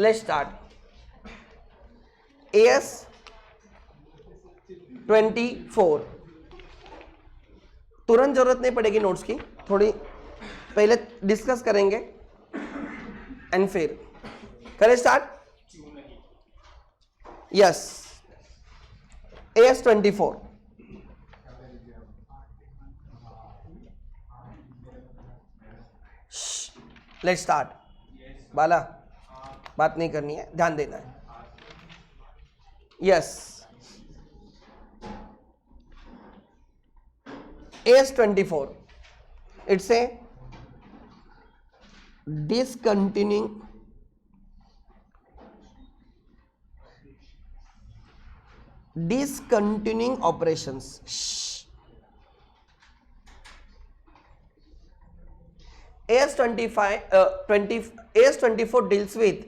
Let's start. AS24. तुरंत जरूरत नहीं पड़ेगी नोट्स की, थोड़ी पहले डिस्कस करेंगे एंड फिर करें start. Yes, AS24. Let's start. Bala, बात नहीं करनी है, ध्यान देना है. यस, AS24. It's a discontinuing operations. AS24 deals with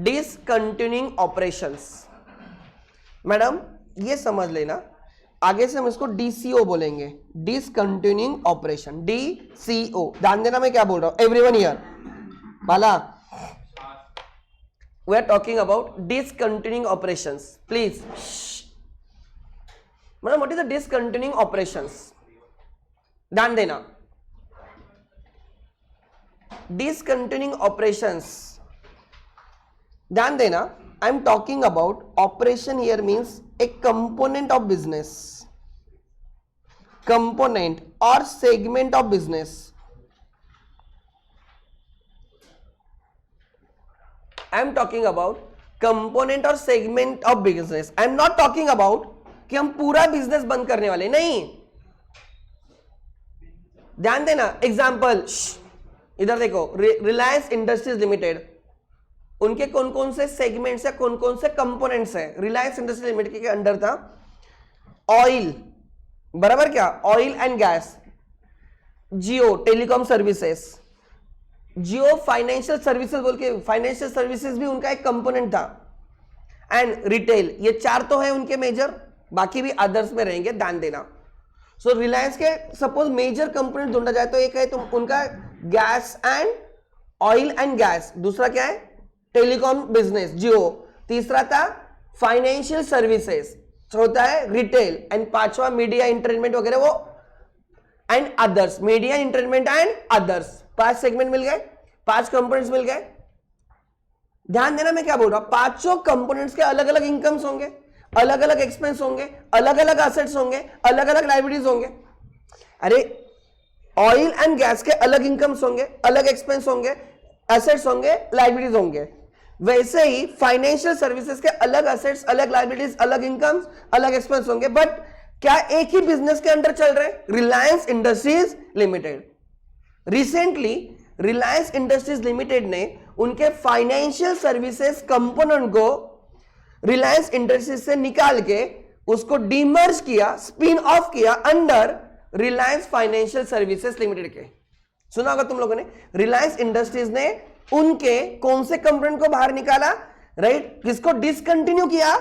discontinuing operations. Madam ये समझ लेना, आगे से हम इसको DCO बोलेंगे, discontinuing operation. DCO, ध्यान देना मैं क्या बोल रहा हूं. Everyone here, Bala, we are talking about discontinuing operations. Please. Madam what is the discontinuing operations? ध्यान देना. Discontinuing operations, ध्यान देना. I am talking about operation here means a component of business, component or segment of business. I am talking about component or segment of business. I am not talking about कि हम पूरा business बंद करने वाले नहीं. ध्यान देना. Example इधर देखो, रिलायंस इंडस्ट्रीज लिमिटेड, उनके कौन कौन से सेगमेंट्स है, कौन कौन से कंपोनेंट्स है. रिलायंस इंडस्ट्रीज लिमिटेड के अंडर था ऑयल, बराबर क्या, oil and gas. Jio telecom services, Jio financial services बोल के, फाइनेंशियल सर्विसेज भी उनका एक कंपोनेंट था. एंड रिटेल, ये चार तो है उनके मेजर, बाकी भी अदर्स में रहेंगे, ध्यान देना. सो रिलायंस के सपोज मेजर कंपोनेंट ढूंढा जाए तो एक है तो उनका gas and oil and gas, दूसरा क्या है टेलीकॉम बिजनेस जियो, तीसरा था फाइनेंशियल सर्विसेज, चौथा है रिटेल, एंड पांचवा मीडिया एंटरटेनमेंट वगैरह वो and others. Media entertainment and others, 5 segment मिल गए, 5 कंपोनेंट्स मिल गए. ध्यान देना मैं क्या बोल रहा हूं. पांचों कंपोनेंट्स के अलग अलग इनकम्स होंगे, अलग अलग एक्सपेंस होंगे, अलग अलग एसेट्स होंगे, अलग अलग लायबिलिटीज होंगे. अरे ऑयल एंड गैस के अलग इनकम्स होंगे, अलग एक्सपेंस होंगे, एसेट्स होंगे, लायबिलिटीज होंगे. वैसे ही फाइनेंशियल सर्विसेज के अलग एसेट्स, अलग लायबिलिटीज, अलग इनकम्स, अलग एक्सपेंस होंगे, बट क्या एक ही बिजनेस के अंडर चल रहे. Reliance industries limited, recently Reliance industries limited ने उनके फाइनेंशियल सर्विसेज कंपोनेंट को रिलायंस इंडस्ट्रीज से निकाल के उसको डीमर्ज किया, स्पिन ऑफ किया under Reliance financial services limited के. सुना होगा तुम लोगों ने. रिलायंस इंडस्ट्रीज ने उनके कौन से कंपोनेंट को बाहर निकाला, राइट, किसको डिसकंटिन्यू किया,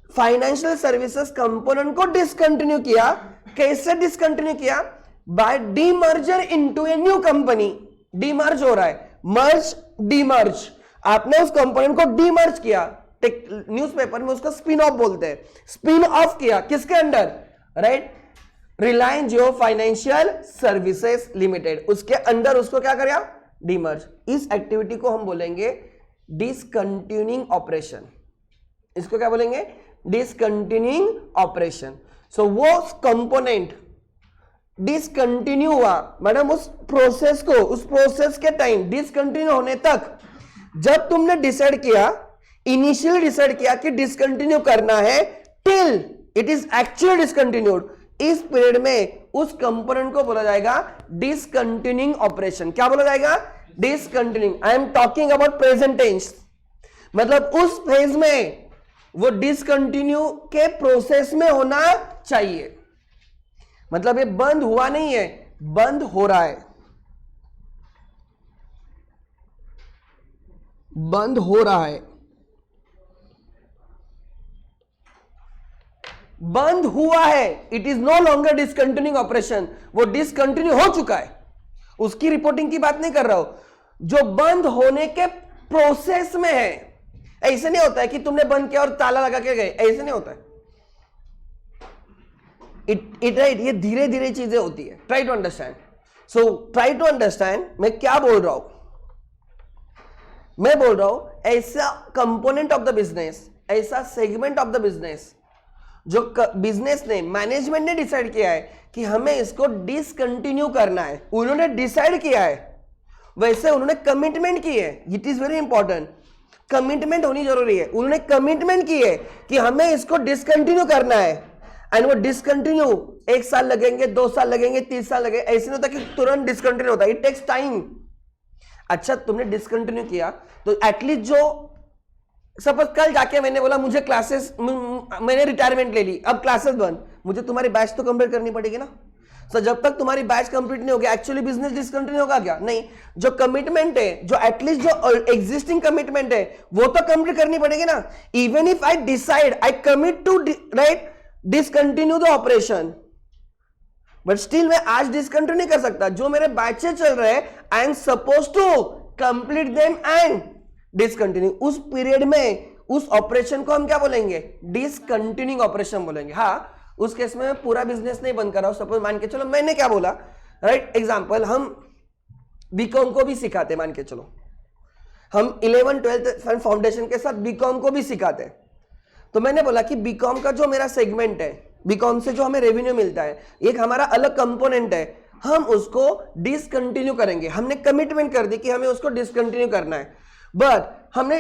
फाइनेंशियल सर्विसेज कंपोनेंट को डिसकंटिन्यू किया. कैसे डिसकंटिन्यू किया, by demerger into a new company. Demerge हो रहा है, मर्ज डीमर्ज, आपने उस कंपोनेंट को डीमर्ज किया, न्यूज़पेपर में उसको स्पिन ऑफ बोलते हैं. स्पिन ऑफ किया किसके अंडर, राइट, रिलायंस जियो फाइनेंशियल सर्विसेज लिमिटेड, उसके अंदर उसको क्या करेगा, डीमर्ज. इस एक्टिविटी को हम बोलेंगे डिसकंटिन्यूइंग ऑपरेशन. इसको क्या बोलेंगे, डिसकंटिन्यूइंग ऑपरेशन. सो वो कंपोनेंट डिसकंटिन्यू हुआ मैडम, उस प्रोसेस को, उस प्रोसेस के टाइम डिसकंटिन्यू होने तक जब तुमने डिसाइड किया, इनिशियली डिसाइड किया कि डिसकंटिन्यू करना है, till it is actually discontinued, इस पीरियड में उस कंपोनेंट को बोला जाएगा डिसकंटिन्यूइंग ऑपरेशन. क्या बोला जाएगा, discontinuing. I am talking about present tense, मतलब उस फेज में वो डिसकंटिन्यू के प्रोसेस में होना चाहिए. मतलब ये बंद हुआ नहीं है, बंद हो रहा है, बंद हो रहा है, बंद हुआ है. It is no longer discontinuing operation, वो डिसकंटिन्यू हो चुका है. उसकी रिपोर्टिंग की बात नहीं कर रहा हूं, जो बंद होने के प्रोसेस में है, ऐसे नहीं होता है कि तुमने बंद किया और ताला लगा के गए, ऐसे नहीं होता है। राइट, ये धीरे धीरे चीजें होती है। Try to understand. So try to understand मैं क्या बोल रहा हूं। मैं बोल रहा हूं ऐसा कंपोनेंट ऑफ द बिजनेस, ऐसा सेगमेंट ऑफ द बिजनेस जो बिजनेस ने, मैनेजमेंट ने डिसाइड किया है कि हमें इसको डिसकंटिन्यू करना है। उन्होंने डिसाइड किया है, वैसे उन्होंने कमिटमेंट की है। It is very important, commitment होनी जरूरी है। उन्होंने कमिटमेंट की है कि हमें इसको डिसकंटिन्यू करना है, एंड वो डिसकंटिन्यू 1 साल लगेंगे, 2 साल लगेंगे, 3 साल लगेंगे, ऐसे नहीं होता कि तुरंत डिसकंटिन्यू होता है। It takes time. अच्छा, तुमने डिसकंटिन्यू किया तो एटलीस्ट जो, सपोज कल जाके मैंने बोला मुझे क्लासेस, मैंने रिटायरमेंट ले ली, अब क्लासेस बंद, मुझे तुम्हारी बैच तो कंप्लीट करनी पड़ेगी ना। सो जब तक तुम्हारी बैच कंप्लीट नहीं होगी, एक्चुअली बिजनेस डिसकंटिन्यू होगा क्या? नहीं। जो कमिटमेंट है, जो एटलीस्ट जो एग्जिस्टिंग कमिटमेंट है, वो तो कंप्लीट करनी पड़ेगी ना। Even if I decide, I commit to right discontinue the operation, but still मैं आज डिसकंटिन्यू नहीं कर सकता। जो मेरे बैचेस चल रहे हैं, I am suppose to complete them and discontinue. उस पीरियड में उस ऑपरेशन को हम क्या बोलेंगे? डिसकंटिन्यूइंग ऑपरेशन बोलेंगे। हाँ, उस केस में मैं पूरा बिजनेस नहीं बंद कर रहा हूं। सपोज मान के चलो मैंने क्या बोला, राइट एग्जांपल, हम बीकॉम को भी सिखाते, मान के चलो हम 11, 12 फाउंडेशन के साथ बीकॉम को भी सिखाते हैं। तो मैंने बोला कि बीकॉम का जो मेरा सेगमेंट है, बीकॉम से जो हमें रेवेन्यू मिलता है, एक हमारा अलग कंपोनेंट है, हम उसको डिसकंटिन्यू करेंगे। हमने कमिटमेंट कर दी कि हमें उसको डिसकंटिन्यू करना है, बट हमने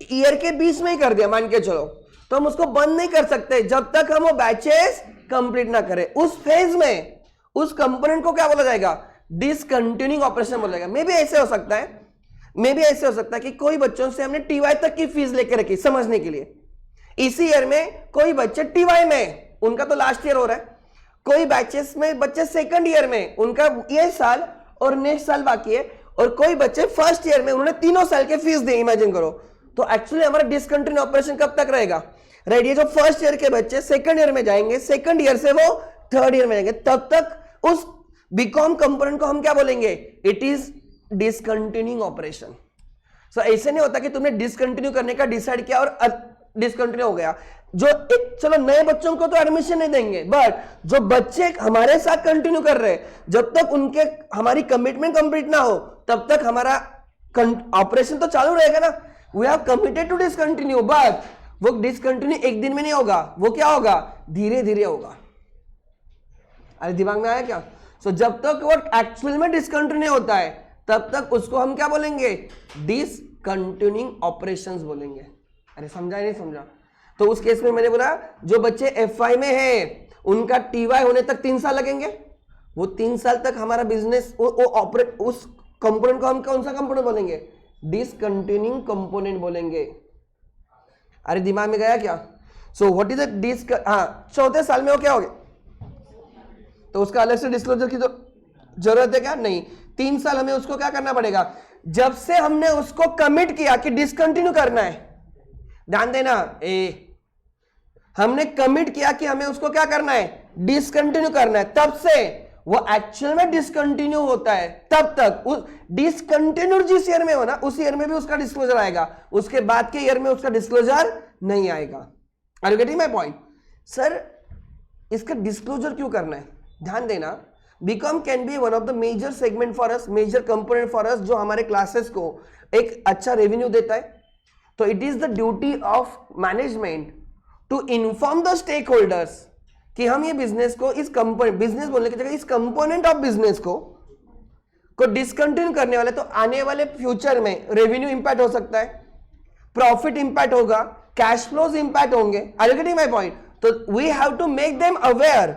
ईयर के बीच में ही कर दिया मान के चलो, तो हम उसको बंद नहीं कर सकते जब तक हम वो बैचेस कंप्लीट ना करें। उस फेज में उस कंपोनेंट को क्या बोला जाएगा? डिसकंटिन्यूइंग ऑपरेशन बोला जाएगा। मे भी ऐसे हो सकता है, मे भी ऐसे हो सकता है कि कोई बच्चों से हमने टीवाई तक की फीस लेके रखी समझने के लिए, इसी ईयर में कोई बच्चे टीवाई में, उनका तो लास्ट ईयर हो रहा है, कोई बैचेस में बच्चे सेकंड ईयर में, उनका ये साल और नेक्स्ट साल बाकी है, और कोई बच्चे फर्स्ट ईयर में, उन्होंने 3 साल के फीस दी, इमेजिन करो। तो एक्चुअली हमारा डिसकंटिन्यू ऑपरेशन कब तक रहेगा? राइट, ये जो फर्स्ट ईयर के बच्चे सेकंड ईयर में जाएंगे, सेकंड ईयर से वो थर्ड ईयर में जाएंगे, तब तक उस बीकॉम कंपोनेंट को हम क्या बोलेंगे? It is discontinuing operation. So ऐसे नहीं होता कि तुमने डिसकंटिन्यू करने का डिसाइड किया और डिसकंटिन्यू हो गया। जो चलो नए बच्चों को तो एडमिशन नहीं देंगे, बट जो बच्चे हमारे साथ कंटिन्यू कर रहे हैं, जब तक उनके हमारी कमिटमेंट कंप्लीट ना हो तब तक हमारा ऑपरेशन तो चालू रहेगा ना। We have committed to discontinue, but वो डिसकंटिन्यू एक दिन में नहीं होगा, वो क्या होगा? धीरे धीरे होगा। अरे दिमाग में आया क्या? सो जब तक वो एक्चुअल में डिसकंटिन्यू होता है तब तक उसको हम क्या बोलेंगे? डिसकंटिन्यूइंग ऑपरेशंस बोलेंगे। अरे समझा नहीं समझा? तो उस केस में मैंने बोला जो बच्चे एफवाई में है उनका टीवाई होने तक 3 साल लगेंगे, वो 3 साल तक हमारा बिजनेस ऑपरेट, उस कंपोनेंट को हम कौन सा कंपोनेंट बोलेंगे? डिसकंटिन्यूइंग कंपोनेंट बोलेंगे। अरे दिमाग में गया क्या? सो व्हाट इज द हाँ, चौथे साल में वो क्या हो गया? तो उसका अलग से डिस्क्लोजर की तो जरूरत है क्या? नहीं। 3 साल हमें उसको क्या करना पड़ेगा? जब से हमने उसको कमिट किया कि डिसकंटिन्यू करना है, ध्यान देना, हमने कमिट किया कि हमें उसको क्या करना है? डिसकंटिन्यू करना है, तब से वो एक्चुअल में डिसकंटिन्यू होता है। तब तक उस डिसकंटिन्यू जिस ईयर में हो ना, उस ईयर में भी उसका डिस्क्लोजर आएगा, उसके बाद के ईयर में उसका डिस्क्लोजर नहीं आएगा। Are you getting my point? Sir इसका डिस्क्लोजर क्यों करना है? ध्यान देना, BCom can be one of the major segment for us, major component for us, जो हमारे क्लासेस को एक अच्छा रेवेन्यू देता है। तो it is the duty of management to inform the stakeholders कि हम ये बिजनेस को, इस कंपोनेंट, बिजनेस बोलने की जगह इस कंपोनेंट ऑफ बिजनेस को डिसकंटिन्यू करने वाले, तो आने वाले फ्यूचर में रेवेन्यू इंपैक्ट हो सकता है, प्रॉफिट इंपैक्ट होगा, कैश फ्लोज इंपैक्ट होंगे। Are you getting my point? तो we have to make them aware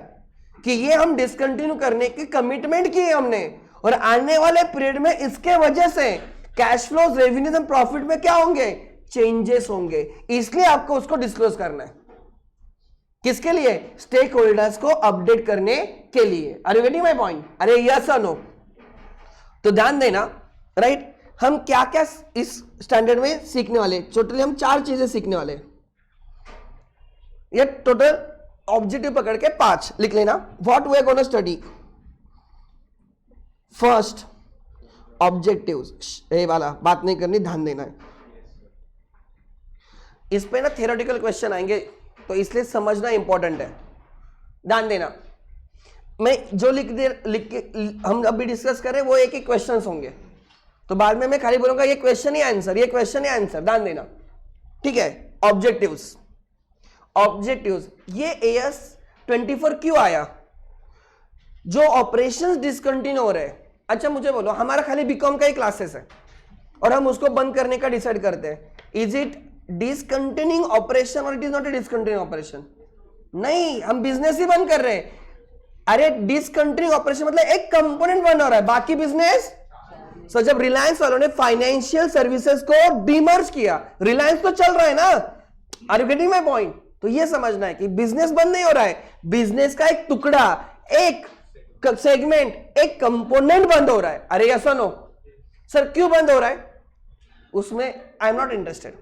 कि ये हम डिसकंटिन्यू करने की कमिटमेंट की है हमने, और आने वाले पीरियड में इसके वजह से cash flows, revenues and profit में क्या होंगे? चेंजेस होंगे। इसलिए आपको उसको डिस्क्लोज करना है। किसके लिए? स्टेक होल्डर्स को अपडेट करने के लिए। Are you getting my point? अरे यस और नो? तो ध्यान देना, राइट, हम क्या क्या इस स्टैंडर्ड में सीखने वाले? टोटली हम 4 चीजें सीखने वाले। ये टोटल ऑब्जेक्टिव पकड़ के 5 लिख लेना। What we are gonna study? First objectives, ये वाला बात नहीं करनी, ध्यान देना है। इस पे ना थियोरेटिकल क्वेश्चन आएंगे, तो इसलिए समझना इंपॉर्टेंट है, ध्यान देना। मैं जो लिख के हम अभी डिस्कस करें वो एक एक क्वेश्चंस होंगे, तो बाद में मैं खाली बोलूंगा ये क्वेश्चन ही आंसर, ये क्वेश्चन ही आंसर, ध्यान देना, ठीक है। ऑब्जेक्टिव्स, ऑब्जेक्टिव्स ये AS24 क्यों आया? जो ऑपरेशंस डिसकंटिन्यू हो रहे हैं। अच्छा मुझे बोलो, हमारा खाली बीकॉम का ही क्लासेस है और हम उसको बंद करने का डिसाइड करते हैं, इज इट डिसकंटिन्यूइंग ऑपरेशन और it is not a discontinuing operation? नहीं, हम बिजनेस ही बंद कर रहे हैं। अरे डिसकंटिन्यूइंग ऑपरेशन मतलब एक कंपोनेंट बंद हो रहा है, बाकी बिजनेस। सो जब रिलायंस वालों ने फाइनेंशियल सर्विसेज को डीमर्ज किया, रिलायंस तो चल रहा है ना, are you getting my point? तो ये समझना है कि बिजनेस बंद नहीं हो रहा है, बिजनेस का एक टुकड़ा, एक सेगमेंट, एक कंपोनेंट बंद हो रहा है। अरे यस और नो? सर क्यों बंद हो रहा है? उसमें आई एम नॉट इंटरेस्टेड।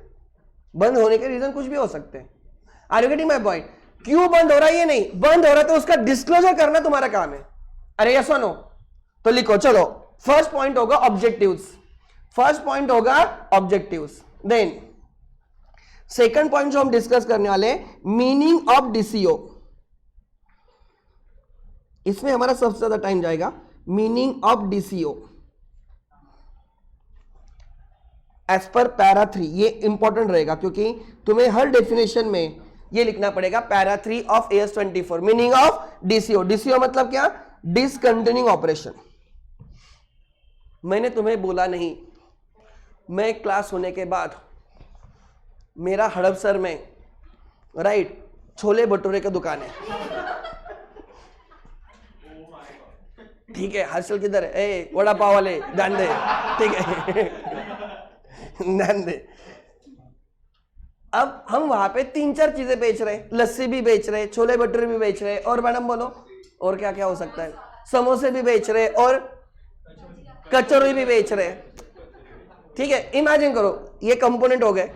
बंद होने के रीजन कुछ भी हो सकते हैं। Are you getting my point? क्यों बंद हो रहा है ये नहीं, बंद हो रहा है तो उसका डिस्क्लोजर करना तुम्हारा काम है। अरे यस और नो? तो लिखो, चलो फर्स्ट पॉइंट होगा ऑब्जेक्टिव्स, फर्स्ट पॉइंट होगा ऑब्जेक्टिव्स। देन सेकंड पॉइंट जो हम डिस्कस करने वाले हैं, मीनिंग ऑफ DCO। इसमें हमारा सबसे ज्यादा टाइम जाएगा। Meaning of DCO as per para 3, ये इंपॉर्टेंट रहेगा क्योंकि तुम्हें हर डेफिनेशन में ये लिखना पड़ेगा। Para 3 of AS24, meaning of DCO। DCO मतलब क्या? Discontinuing operation. मैंने तुम्हें बोला नहीं, मैं क्लास होने के बाद मेरा हड़पसर में राइट छोले भटूरे की दुकान है, ठीक है। हर्षल किधर है? ए वड़ा पाव वाले, ध्यान दे, ठीक है ध्यान दे। अब हम वहां पे 3-4 चीजें बेच रहे हैं, लस्सी भी बेच रहे हैं, छोले भटूरे भी बेच रहे हैं, और मैडम बोलो और क्या क्या हो सकता है? समोसे भी बेच रहे हैं और कचौरी भी बेच रहे हैं, ठीक है। इमेजिन करो ये कंपोनेंट हो गए।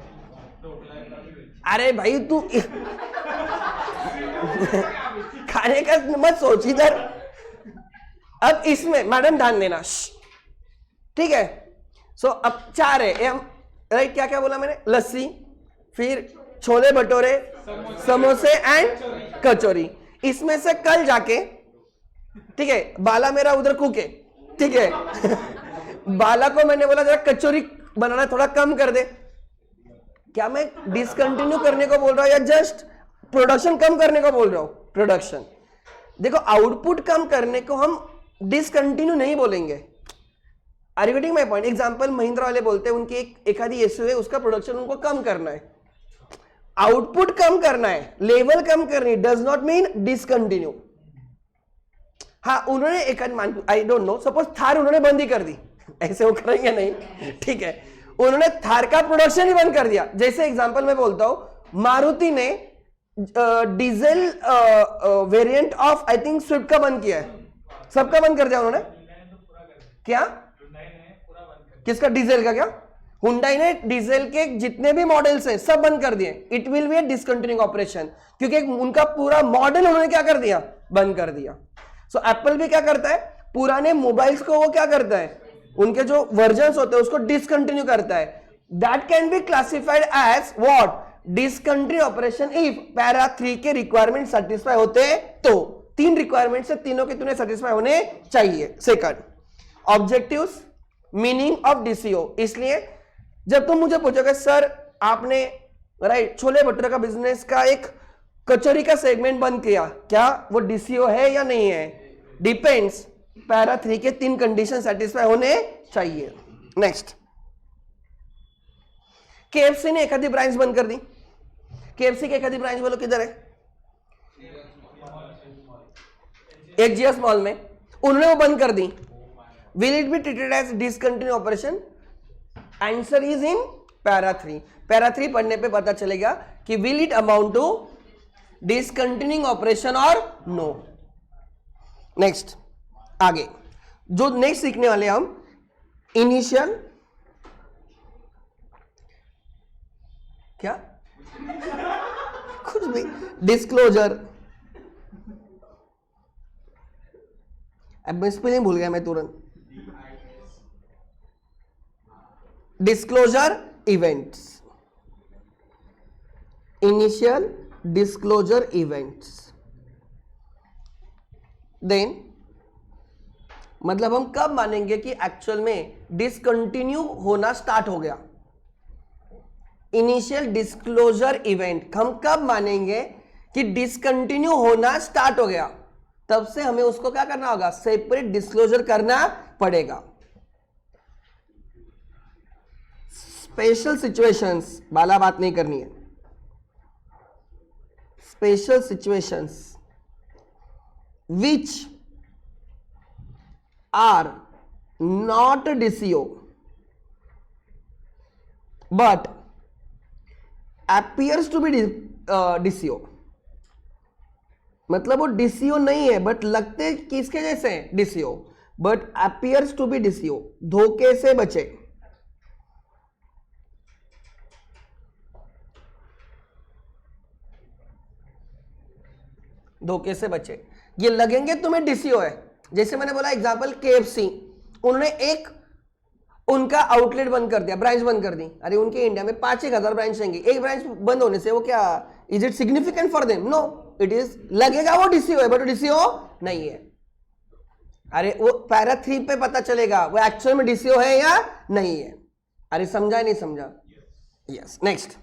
अरे भाई तू खाने का मत सोच इधर। अब इसमें मैडम ध्यान देना, ठीक है। सो अब 4 है, राइट? क्या क्या बोला मैंने? लस्सी, फिर छोले भटूरे, समोसे एंड कचौरी। इसमें से कल जाके, ठीक है, बाला मेरा उधर कुक है, ठीक है बाला को मैंने बोला जरा कचौरी बनाना थोड़ा कम कर दे। क्या मैं डिसकंटिन्यू करने को बोल रहा हूं या जस्ट प्रोडक्शन कम करने को बोल रहा हूं? प्रोडक्शन। देखो आउटपुट कम करने को हम डिसकंटिन्यू नहीं बोलेंगे। Are you getting my point? Example Mahindra वाले बोलते हैं उनकी एक आधी एसयू है, उसका प्रोडक्शन उनको कम करना है, आउटपुट कम करना है, लेवल कम करनी, डज नॉट मीन डिसकंटिन्यू। हाँ उन्होंने एक I don't know, suppose Thar उन्होंने बंद ही कर दी, ऐसे वो करेंगे नहीं, ठीक है। उन्होंने थार का प्रोडक्शन ही बंद कर दिया। जैसे एग्जांपल मैं बोलता हूं, मारुति ने diesel variant of I think Swift का बंद किया है, सबका बंद कर दिया उन्होंने। क्या? किसका? डीजल का? क्या हुंडई ने डीजल के जितने भी मॉडल्स हैं सब बंद कर दिए। It will be A discontinuing operation, क्योंकि उनका पूरा मॉडल उन्होंने क्या कर दिया? बंद कर दिया। सो एप्पल भी क्या करता है? पुराने मोबाइल्स को वो क्या करता है? उनके जो वर्जन्स होते हैं उसको डिसकंटिन्यू करता है। That can be classified as what? Discontinue operation if para 3 के रिक्वायरमेंट सेटिस्फाई होते तो। 3 रिक्वायरमेंट से तीनों के तीनों सेटिस्फाई होने चाहिए। Second, objectives, meaning of DCO। इसलिए जब तुम मुझे पूछोगे सर आपने राइट छोले भटूरे का बिजनेस का एक कचौरी का सेगमेंट बंद किया, क्या वो DCO है या नहीं है? डिपेंड्स। पैरा 3 के 3 कंडीशन सेटिस्फाई होने चाहिए। नेक्स्ट, KFC ने एक आधी ब्रांच बंद कर दी। KFC की एक आधी ब्रांच बोलो किधर है? HGS मॉल में, उन्होंने वो बंद कर दी। Will it be treated as discontinue operation? Answer is in para 3। Para 3 पढ़ने पे पता चलेगा कि will it amount to discontinuing operation और नो। नेक्स्ट, आगे जो नेक्स्ट सीखने वाले हम, इनिशियल क्या कुछ भी, डिस्क्लोजर, अब स्पेलिंग भूल गया मैं तुरंत। Disclosure events, initial disclosure events. Then मतलब हम कब मानेंगे कि एक्चुअल में डिसकंटिन्यू होना स्टार्ट हो गया? इनिशियल डिस्क्लोजर इवेंट हम कब मानेंगे कि डिसकंटिन्यू होना स्टार्ट हो गया? तब से हमें उसको क्या करना होगा? सेपरेट डिस्क्लोजर करना पड़ेगा। स्पेशल सिचुएशंस वाला बात नहीं करनी है। Special situations which are not DCO but appears to be DCO, मतलब वो DCO नहीं है बट लगते किसके जैसे हैं? DCO, but appears to be DCO। धोखे से बचे। धोखे से बचे। ये लगेंगे तुम्हें डीसीओ है। जैसे मैंने बोला एग्जांपल केएफसी, उन्होंने एक उनका आउटलेट बंद कर दिया, ब्रांच बंद कर दी। अरे उनके इंडिया में 5,000 ब्रांच रहेंगे, एक ब्रांच बंद होने से वो क्या, is it significant for them? No, it is, लगेगा वो डीसीओ है बट डीसीओ नहीं है। अरे वो पैरा 3 पे पता चलेगा वो एक्चुअल में डीसीओ है या नहीं है। अरे समझा नहीं समझा? Yes. Next,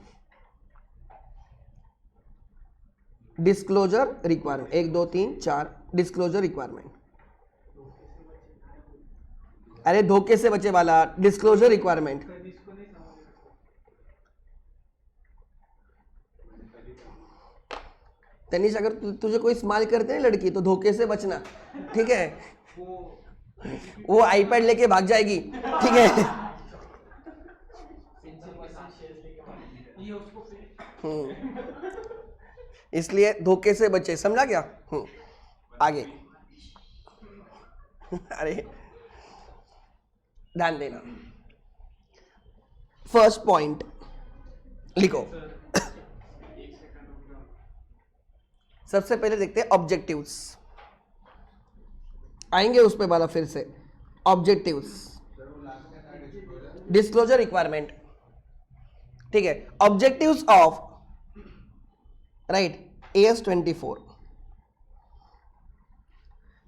disclosure requirement. 1 2 3 4 disclosure requirement. अरे धोखे से बचे वाला डिस्क्लोजर रिक्वायरमेंट। तनीश, अगर तुझे कोई स्माइल करते हैं लड़की तो धोखे से बचना, ठीक है? वो आईपैड लेके भाग जाएगी, ठीक है? इसलिए धोखे से बचे, समझा क्या? आगे अरे ध्यान देना, फर्स्ट पॉइंट लिखो। सबसे पहले देखते हैं ऑब्जेक्टिव्स, आएंगे उस पे वाला फिर से। ऑब्जेक्टिव्स, डिस्क्लोजर रिक्वायरमेंट, ठीक है? Objectives of right AS24।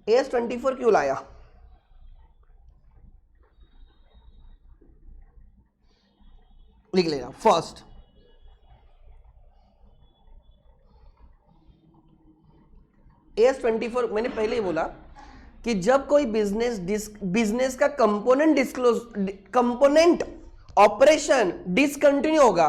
AS24 क्यों लाया? लिख लेना। फर्स्ट, AS24 मैंने पहले ही बोला कि जब कोई बिजनेस का कंपोनेंट ऑपरेशन डिसकंटिन्यू होगा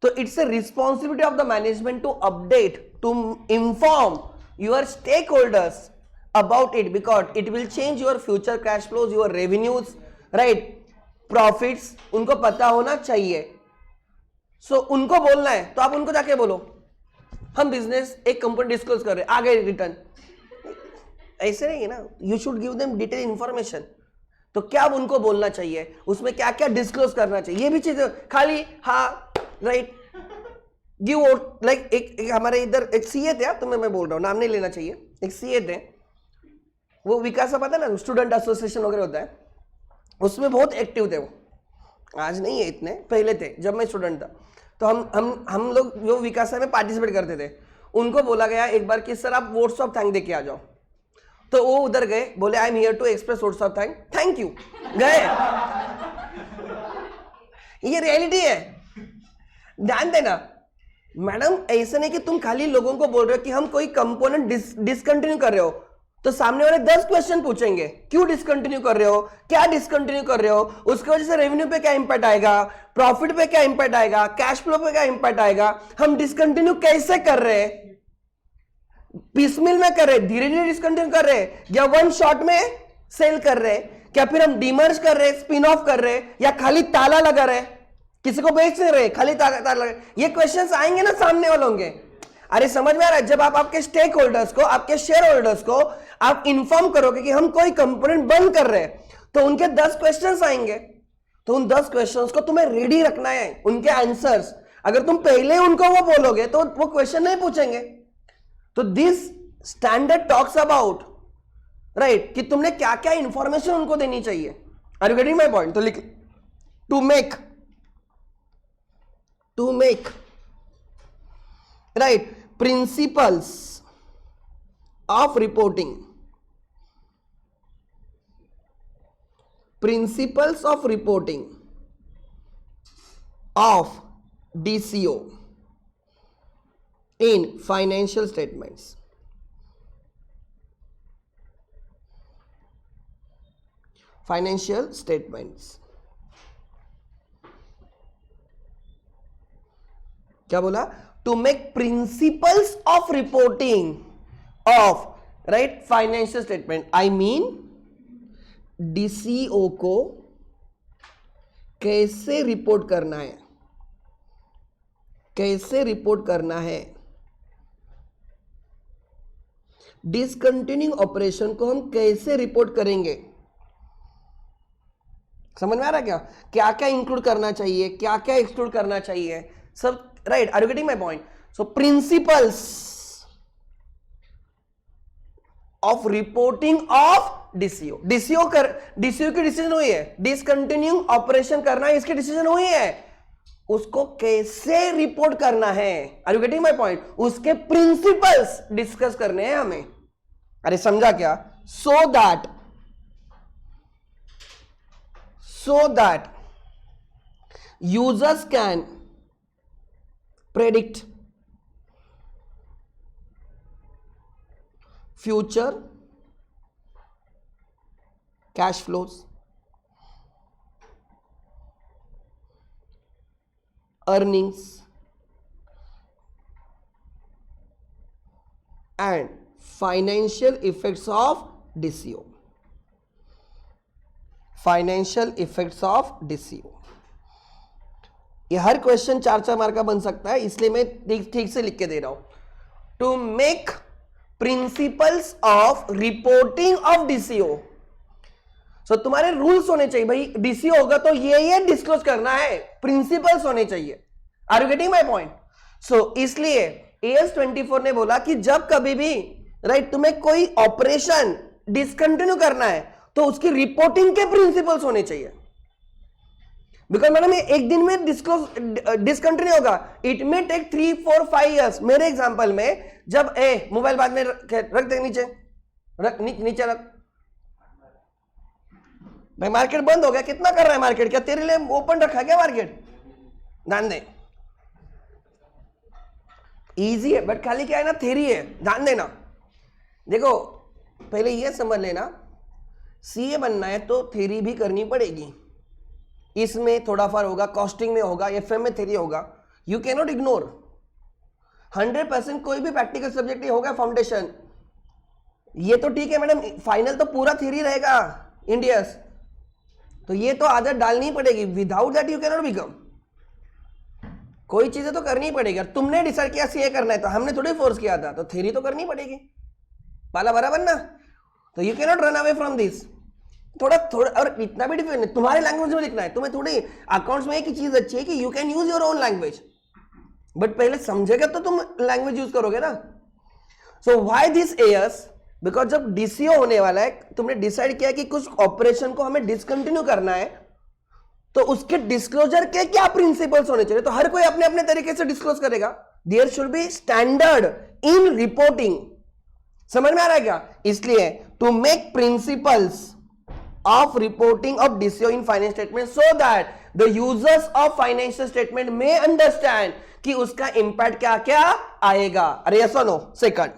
तो it's a responsibility of the management to update, to inform your stakeholders about it, because it will change your future cash flows, your revenues, right, profits, उनको पता होना चाहिए। सो उनको बोलना है तो आप उनको जाके बोलो हम बिजनेस एक कंपनी डिस्क्लोज कर रहे हैं, आ गए रिटर्न। ऐसे नहीं है ना, you should give them detail information. तो क्या उनको बोलना चाहिए, उसमें क्या क्या डिस्क्लोज करना चाहिए, ये भी चीजें खाली हाँ राइट गिव लाइक एक हमारे इधर एक सीए थे, तो मैं बोल रहा हूँ, नाम नहीं लेना चाहिए, एक सीए थे, वो विकास पता है ना, स्टूडेंट एसोसिएशन वगैरह होता है, उसमें बहुत एक्टिव थे वो। आज नहीं है, इतने पहले थे जब मैं स्टूडेंट था। तो हम लोग जो विकासा में पार्टिसिपेट करते थे, उनको बोला गया एक बार कि सर आप वोट्स ऑफ थैंक दे के आ जाओ। तो वो उधर गए, बोले I am here to express votes of thank you, गए। ये रियलिटी है, ध्यान देना मैडम। ऐसे नहीं कि तुम खाली लोगों को बोल रहे हो कि हम कोई कंपोनेंट डिसकंटिन्यू कर रहे हो, तो सामने वाले 10 क्वेश्चन पूछेंगे, क्यों डिसकंटिन्यू कर रहे हो, क्या डिसकंटिन्यू कर रहे हो, उसकी वजह से रेवेन्यू पे क्या इंपैक्ट आएगा, प्रॉफिट पे क्या इंपैक्ट आएगा, कैश फ्लो पे क्या इंपैक्ट आएगा, हम डिसकंटिन्यू कैसे कर रहे हैं, पीसमिल में कर रहे, धीरे धीरे डिसकंटिन्यू कर रहे, या वन शॉट में सेल कर रहे, क्या फिर हम डीमर्ज कर रहे, स्पिन ऑफ कर रहे, या खाली ताला लगा रहे, किसी को बेच नहीं रहे, खाली ताला लगा। ये क्वेश्चंस आएंगे ना सामने वालों के। अरे समझ में आ रहा है? जब आप आपके स्टेक होल्डर्स को, आपके शेयर होल्डर्स को आप इंफॉर्म करोगे कि हम कोई कंपोनेंट बंद कर रहे हैं, तो उनके 10 क्वेश्चंस आएंगे, तो उन 10 क्वेश्चंस को तुम्हें रेडी रखना है, उनके आंसर्स। अगर तुम पहले उनको वो बोलोगे तो वो क्वेश्चन नहीं पूछेंगे। तो this standard talks about right कि तुमने क्या क्या इंफॉर्मेशन उनको देनी चाहिए। Are you getting my point? तो लिख, to make right, principles of reporting, principles of reporting of DCO in financial statements. Financial statements. क्या बोला? To make principles of reporting of, right, financial statement. I mean DCO को कैसे report करना है, कैसे report करना है, डिसकंटिन्यू ऑपरेशन को हम कैसे रिपोर्ट करेंगे। समझ में आ रहा है क्या? क्या क्या इंक्लूड करना चाहिए, क्या क्या एक्सक्लूड करना चाहिए, सब, right. Are you getting my point? So principles of reporting of DCO, DCO की डिसीजन हुई है, डिसकंटिन्यू ऑपरेशन करना है, इसकी डिसीजन हुई है, उसको कैसे रिपोर्ट करना है। Are you getting my point? उसके प्रिंसिपल्स डिस्कस करने हैं हमें। अरे समझा क्या? So that users can predict future cash flows, earnings and financial effects of DCO. Financial effects of DCO. ये हर क्वेश्चन 4-4 मार्क का बन सकता है, इसलिए मैं ठीक से लिख के दे रहा हूं। To make principles of reporting of DCO, so तुम्हारे रूल्स होने चाहिए भाई। DCO होगा तो ये डिस्क्लोज करना है, प्रिंसिपल्स होने चाहिए। Are you getting my point? So इसलिए AS24 ने बोला कि जब कभी भी, राइट, तुम्हें कोई ऑपरेशन डिसकंटिन्यू करना है तो उसकी रिपोर्टिंग के प्रिंसिपल्स होने चाहिए। बिकॉज मैडम ये एक दिन में डिसकंटिन्यू होगा, इट में टेक 3, 4, 5 years। मेरे एग्जांपल में जब मोबाइल बाद में रख दे, नीचे रख भाई, मार्केट बंद हो गया, कितना कर रहा है मार्केट? क्या तेरे लिए ओपन रखा क्या मार्केट? ध्यान दे, इजी है बट खाली क्या है ना, थ्योरी है, ध्यान देना। देखो पहले ये समझ लेना, CA बनना है तो थ्योरी भी करनी पड़ेगी, इसमें थोड़ा फर्क होगा, कॉस्टिंग में होगा, FM में थ्योरी होगा। You can not ignore 100%। कोई भी प्रैक्टिकल सब्जेक्ट ही होगा फाउंडेशन, ये तो ठीक है मैडम, फाइनल तो पूरा थ्योरी रहेगा इंडियस, तो ये तो आदत डालनी पड़ेगी। Without that you can not become. कोई चीजें तो करनी पड़ेगी। तुमने डिसाइड किया CA करना है तो हमने थोड़ी फोर्स किया था, तो थ्योरी तो करनी पड़ेगी, पाला बराबर ना। तो you can not run away from this. थोड़ा और इतना भी डिफिकल्ट नहीं, तुम्हारे लैंग्वेज में लिखना है। तुम्हें थोड़ी अकाउंट्स में एक ही चीज अच्छी है कि you can use your own language, but पहले समझेगा तो तुम लैंग्वेज यूज करोगे ना। So why this AS? Because जब DCO होने वाला है, तुमने डिसाइड किया कि कुछ ऑपरेशन को हमें डिसकंटिन्यू करना है, तो उसके डिस्क्लोजर के क्या प्रिंसिपल्स होने चाहिए। तो हर कोई अपने अपने तरीके से डिस्क्लोज करेगा। There should be standard in reporting. समझ में आ रहा है क्या? इसलिए to make principles of reporting of DCO in financial statement so that the users of financial statement में अंडरस्टैंड कि उसका इंपैक्ट क्या क्या आएगा। अरे यस और नो? सेकंड,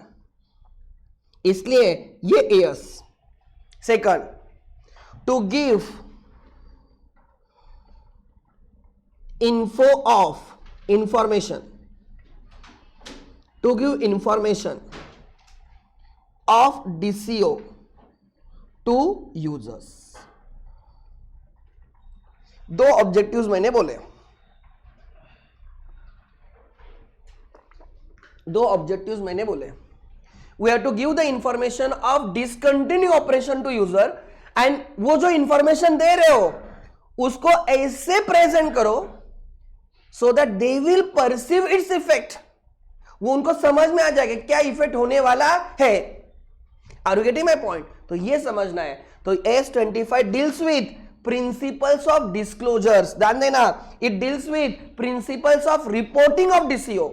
इसलिए ये AS। Second, to give information of DCO to users। दो ऑब्जेक्टिव्स मैंने बोले, we have to give the information of discontinue operation to user, and वो जो इंफॉर्मेशन दे रहे हो उसको ऐसे प्रेजेंट करो so that they will perceive its effect। वो उनको समझ में आ जाएगा क्या इफेक्ट होने वाला है। Are you getting my point? तो ये समझना है। तो AS25 deals with principles of disclosures। ध्यान देना, it deals with principles of reporting of DCO।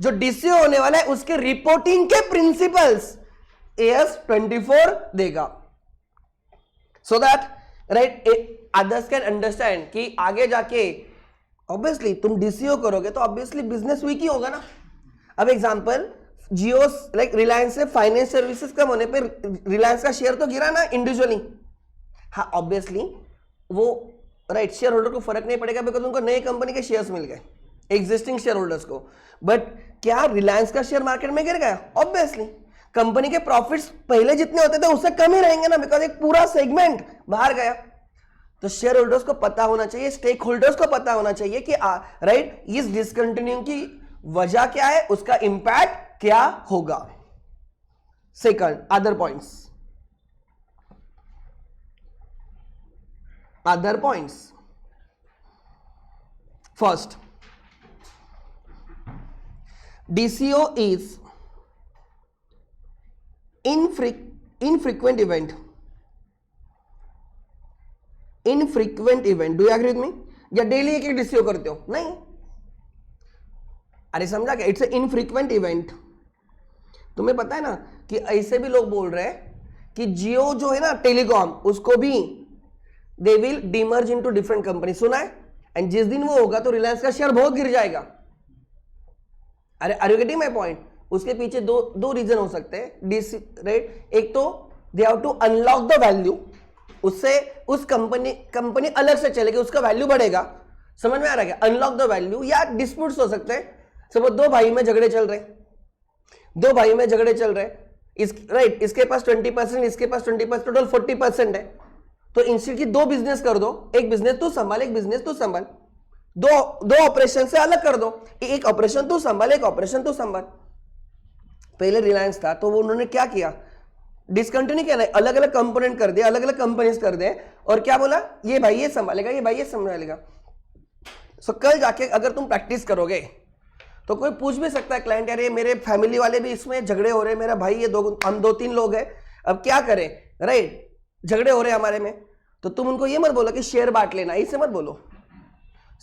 जो डीसीओ होने वाला है उसके रिपोर्टिंग के प्रिंसिपल्स AS24 देगा, so that right others can understand कि आगे जाके ऑब्वियसली तुम डीसीओ करोगे तो ऑब्वियसली बिजनेस वीक ही होगा ना। अब एग्जांपल जियो लाइक रिलायंस से फाइनेंस सर्विसेज कम होने पे रिलायंस का शेयर तो गिरा ना इंडिविजुअली, हाँ ऑब्वियसली वो राइट शेयर होल्डर को फर्क नहीं पड़ेगा बिकॉज उनको नए कंपनी के शेयर्स मिल गए एग्जिस्टिंग शेयर होल्डर्स को, बट क्या रिलायंस का शेयर मार्केट में गिर गया? ऑब्वियसली कंपनी के प्रॉफिट्स पहले जितने होते थे उससे कम ही रहेंगे ना, बिकॉज एक पूरा सेगमेंट बाहर गया। तो शेयर होल्डर्स को पता होना चाहिए, स्टेक होल्डर्स को पता होना चाहिए कि राइट इस डिसकंटिन्यू की वजह क्या है, उसका इंपैक्ट क्या होगा। Second, other points, other points. First, DCO is infrequent event. Infrequent event. Do you agree with me? या डेली एक DCO करते हो? नहीं, अरे समझा क्या? It's a infrequent event. तुम्हें पता है ना कि ऐसे भी लोग बोल रहे हैं कि जियो जो है ना टेलीकॉम, उसको भी they will demerge into different company, सुना है? एंड जिस दिन वो होगा तो रिलायंस का शेयर बहुत गिर जाएगा। अरे are you getting my point? उसके पीछे दो रीजन हो सकते हैं, राइट? एक तो they have to unlock the value, उससे उस कंपनी अलग से चलेगी, उसका वैल्यू बढ़ेगा। समझ में आ रहा है क्या? Unlock the value. या डिस्प्यूट्स हो सकते हैं, सपोज दो भाई में झगड़े चल रहे, राइट, इसके पास 20%, इसके पास 20%, टोटल 40% है। तो इंस्टेड की दो बिजनेस कर दो, एक बिजनेस तू संभाल, एक बिजनेस तू संभाल, दो ऑपरेशन से अलग कर दो, एक ऑपरेशन तू संभाल, एक ऑपरेशन तू संभाल। पहले रिलायंस था तो वो उन्होंने क्या किया, डिसकंटिन्यू किया, अलग अलग कंपोनेंट कर दिया, अलग अलग कंपनीज कर दे, और क्या बोला, ये भाई ये संभालेगा, ये भाई ये संभालेगा। सो कल जाके अगर तुम प्रैक्टिस करोगे तो कोई पूछ भी सकता है क्लाइंट, यार ये मेरे फैमिली वाले भी इसमें झगड़े हो रहे हैं, मेरा भाई ये हम 2-3 लोग हैं, अब क्या करें, राइट, झगड़े हो रहे हैं हमारे में। तो तुम उनको ये मत बोलो कि शेयर बांट लेना, इससे मत बोलो,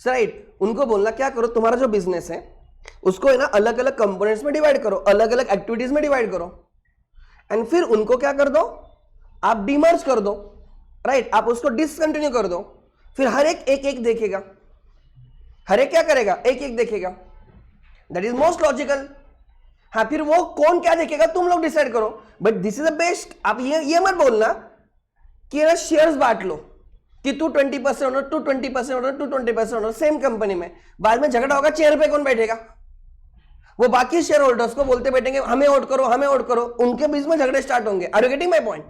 राइट। उनको बोलना क्या करो, तुम्हारा जो बिजनेस है उसको है ना अलग अलग कंपोनेंट्स में डिवाइड करो, अलग अलग एक्टिविटीज में डिवाइड करो, एंड फिर उनको क्या कर दो, आप डिमर्ज कर दो, राइट, आप उसको डिसकंटिन्यू कर दो। फिर हर एक देखेगा, हर एक क्या करेगा, एक देखेगा, दैट इज मोस्ट लॉजिकल। हाँ, फिर वो कौन क्या देखेगा तुम लोग डिसाइड करो, but this is the best. आप ये मत बोलना कि ना शेयर्स बांट लो कि तू 20% ओनर, तू 20% ओनर, तू 20% ओनर, सेम कंपनी में। बाद में झगड़ा होगा, चेयर पे कौन बैठेगा? वो बाकी शेयर होल्डर्स को बोलते बैठेंगे हमें वोट करो, हमें वोट करो, उनके बीच में झगड़े स्टार्ट होंगे। Are you getting my point?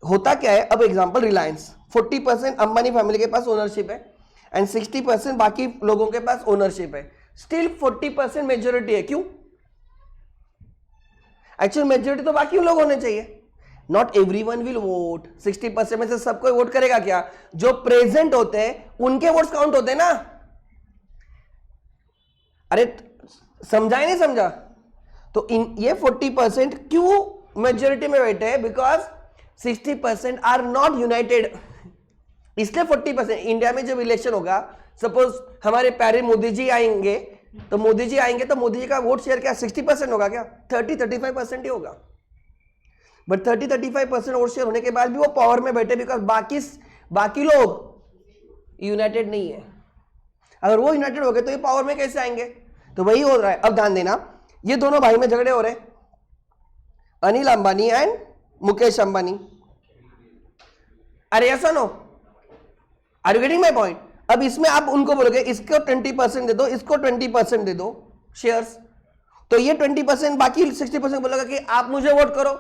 होता क्या है, अब एग्जांपल रिलायंस 40% अंबानी फैमिली के पास ओनरशिप है एंड 60% बाकी लोगों के पास ओनरशिप है, स्टिल 40% मेजोरिटी है। क्यों? एक्चुअल मेजोरिटी तो बाकी लोग होने चाहिए। नॉट एवरीवन विल वोट, 60% में से सबको वोट करेगा क्या? जो प्रेजेंट होते हैं उनके वोट्स काउंट होते हैं ना। अरे समझा ही नहीं समझा? तो ये 40% क्यों मेजोरिटी में बैठे हैं? बिकॉज 60% आर नॉट यूनाइटेड, इसलिए 40%। इंडिया में जब इलेक्शन होगा, सपोज हमारे प्यारे मोदी जी आएंगे, तो मोदी जी का वोट शेयर क्या 60% होगा क्या? 30-35% ही होगा। बट 30-35% वोट शेयर होने के बाद भी वो पावर में बैठे, बिकॉज बाकी लोग यूनाइटेड नहीं है। अगर वो यूनाइटेड हो गए तो ये पावर में कैसे आएंगे? तो वही हो रहा है। अब ध्यान देना, ये दोनों भाई में झगड़े हो रहे, अनिल अंबानी एंड मुकेश अंबानी। अरे ऐसा no, are you getting my point? अब इसमें आप उनको बोलोगे इसको 20% दे दो, इसको 20% दे दो शेयर्स, तो ये 20%, बाकी 60% बोलेगा कि आप मुझे वोट करो,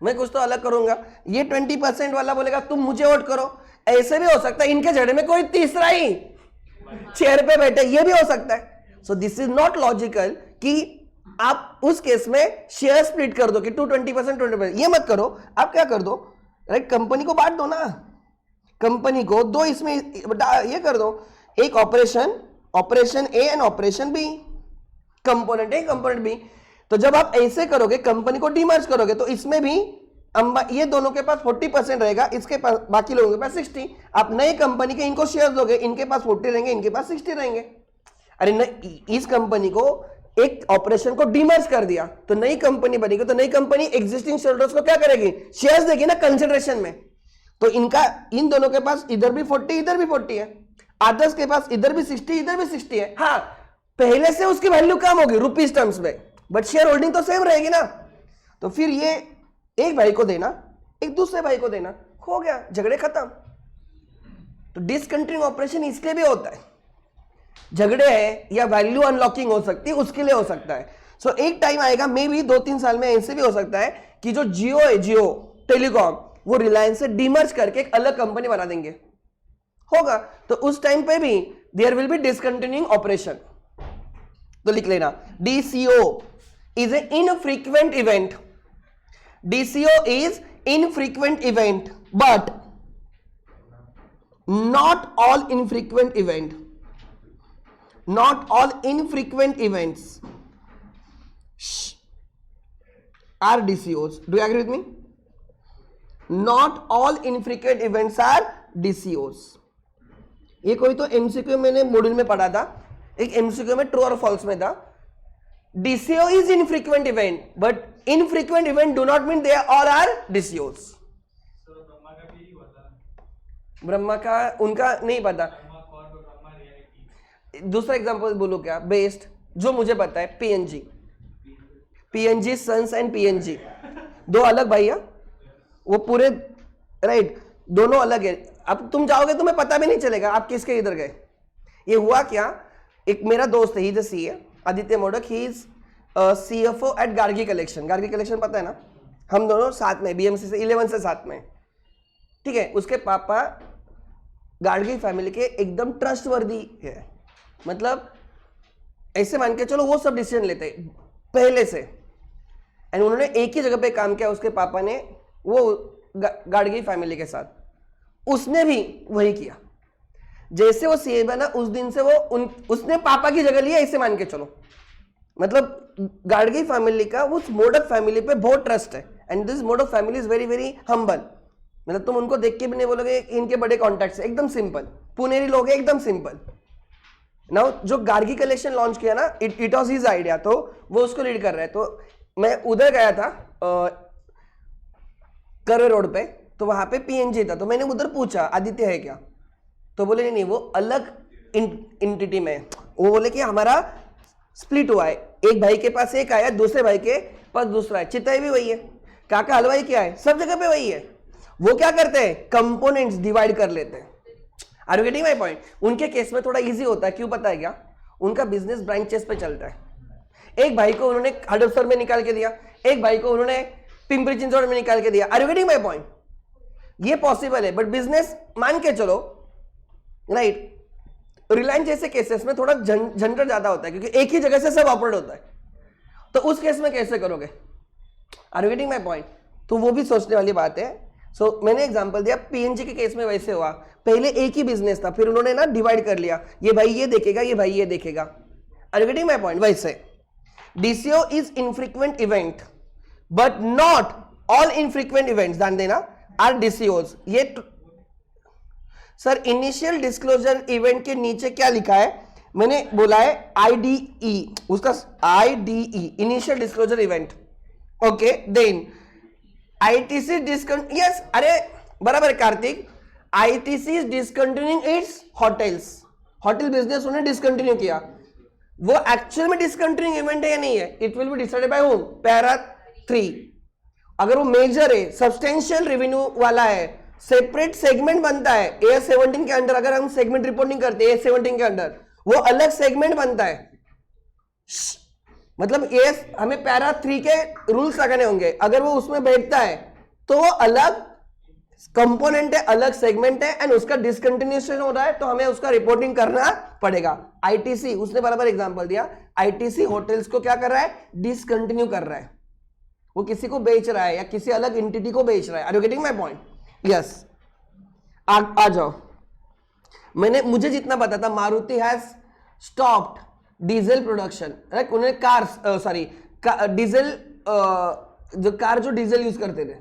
मैं कुछ तो अलग करूंगा। ये 20% वाला बोलेगा तुम मुझे वोट करो। ऐसे भी हो सकता है इनके झगड़े में कोई तीसरा ही चेयर पे बैठे, ये भी हो सकता है। So this is not logical कि आप उस केस में शेयर स्प्लिट कर दो कि 20% 20%, ये मत करो। आप क्या कर दो, राइट, कंपनी को बांट दो ना, कंपनी को दो इसमें ये कर दो, एक operation A and operation B, component A component B. तो जब आप ऐसे करोगे, कंपनी को डीमर्ज करोगे, तो इसमें भी ये दोनों के पास 40% रहेगा, इसके पास, बाकी लोगों के पास 60। आप नई कंपनी के इनको शेयर दोगे, इनके पास 40 रहेंगे, इनके पास 60 रहेंगे। अरे इस कंपनी को एक ऑपरेशन को डीमर्ज कर दिया तो नई कंपनी बनेगी, तो नई कंपनी एग्जिस्टिंग शेयरहोल्डर्स को क्या करेगी, शेयर्स देगी ना कंसिडरेशन में। तो इनका इन दोनों के पास इधर भी 40 इधर भी 40 है, आदर्श के पास इधर भी 60 इधर भी 60 है। हाँ पहले से उसकी वैल्यू कम होगी रुपीज टर्म्स में, बट शेयर होल्डिंग तो सेम रहेगी ना। तो फिर ये एक भाई को देना, एक दूसरे भाई को देना, हो गया, झगड़े खत्म। तो डिसकंटिन्यूइंग ऑपरेशन इसके भी होता है, झगड़े है या वैल्यू अनलॉकिंग हो सकती है उसके लिए हो सकता है। सो एक टाइम आएगा मे भी 2-3 साल में ऐसे भी हो सकता है कि जो जियो है, जियो टेलीकॉम, वो रिलायंस से डीमर्ज करके एक अलग कंपनी बना देंगे, होगा। तो उस टाइम पे भी there will be discontinuing operation. तो लिख लेना DCO is an infrequent event. DCO is infrequent event, but not all infrequent event. Not all infrequent events are DCOs. Do you agree with me? Not all infrequent events are DCOs. ये कोई तो MCQ मैंने module में पढ़ा था, एक MCQ में true और फॉल्स में था। DCO is infrequent event, but infrequent event do not mean they all are DCOs. Brahma का उनका नहीं पता। दूसरा एग्जांपल बोलो क्या, बेस्ड जो मुझे पता है, PNG सन्स एंड PNG दो अलग भाई है, वो पूरे राइट दोनों अलग है। अब तुम जाओगे तुम्हें पता भी नहीं चलेगा आप किसके इधर गए। ये हुआ क्या, एक मेरा दोस्त है, he the CA Aditya Modak, he is CFO at Gargi collection. Gargi collection पता है ना, हम दोनों साथ में BMC से 11 से साथ में, ठीक है। उसके पापा गार्गी फैमिली के एकदम ट्रस्टवर्दी है, मतलब ऐसे मान के चलो वो सब डिसीजन लेते पहले से। एंड उन्होंने एक ही जगह पे काम किया उसके पापा ने, वो गार्गी फैमिली के साथ, उसने भी वही किया। जैसे वो CA बना उस दिन से वो उसने पापा की जगह लिया, ऐसे मान के चलो। मतलब गार्गी फैमिली का उस मोडक फैमिली पे बहुत ट्रस्ट है, and this modak family is very very humble. मतलब तुम उनको देख के भी नहीं बोलोगे इनके बड़े कॉन्टैक्ट्स, एकदम सिंपल पुनेरी लोग हैं, एकदम सिंपल। नाउ जो गार्गी कलेक्शन लॉन्च किया ना, इट वाज हिज आइडिया, तो वो उसको लीड कर रहा है। तो मैं उधर गया था करवे रोड पे, तो वहां पे PNG था, तो मैंने उधर पूछा आदित्य है क्या, तो बोले नहीं वो अलग इंटिटी में। वो बोले कि हमारा स्प्लिट हुआ है, एक भाई के पास एक आया, दूसरे भाई के पास दूसरा है, चिताई भी वही है, काका हलवाई क्या है, सब जगह पे वही है। वो क्या करते हैं, कंपोनेंट्स डिवाइड कर लेते हैं। Are you getting my point? उनके केस में थोड़ा इजी होता है, क्यों पता है क्या, उनका बिजनेस ब्रांचेस पे चलता है। एक भाई को उन्होंने हडपसर में निकाल के दिया, एक भाई को उन्होंने पिंपरी चिंचवड़ में निकाल के दिया। Are you getting my point? ये पॉसिबल है, बट बिजनेस मान के चलो राइट। रिलायंस जैसे केसेस में थोड़ा झंझट ज्यादा होता है, क्योंकि एक ही जगह से सब ऑपरेट होता है, तो उस केस में कैसे करोगे? Are you getting my point? तो वो भी सोचने वाली बात है। सो मैंने एग्जांपल दिया, PNG के केस में वैसे हुआ, पहले एक ही बिजनेस था, फिर उन्होंने ना डिवाइड कर लिया, ये भाई ये देखेगा, ये भाई ये देखेगा। Are you getting my point? वैसे DCO is infrequent event, but not all infrequent events, ध्यान देना, आर DCOs। ये सर इनिशियल डिस्क्लोजर इवेंट के नीचे क्या लिखा है, मैंने बोला है IDE, उसका IDE initial disclosure event, okay. Then ITC discontinue, yes, अरे बराबर है Kartik, ITC is discontinuing its hotels, hotel business उन्होंने डिसकंटिन्यू किया। वो एक्चुअल में डिसकंटिन्यूइंग इवेंट है या नहीं है, it will be decided by home, para 3। अगर वो मेजर है, सब्सटेंशियल रेवेन्यू वाला है, सेपरेट सेगमेंट बनता है AS17 के अंडर, अगर हम सेगमेंट रिपोर्टिंग करते हैं AS17 के अंडर, वो अलग सेगमेंट बनता है। मतलब AS हमें पैरा 3 के रूल्स लगाने होंगे, अगर वो उसमें बैठता है तो वो अलग कंपोनेंट है, अलग सेगमेंट है, एंड उसका डिसकंटिन्यूएशन हो रहा है, तो हमें उसका रिपोर्टिंग करना पड़ेगा। ITC, उसने बराबर एग्जांपल दिया, ITC होटल्स को क्या कर रहा है, डिसकंटिन्यू कर रहा है, वो किसी को बेच रहा है या किसी अलग एंटिटी को बेच रहा है। Are you getting my point? Yes. आ जाओ, मुझे जितना पता था, Maruti has stopped diesel production, right. उन्होंने डीजल जो कार जो डीजल यूज करते थे,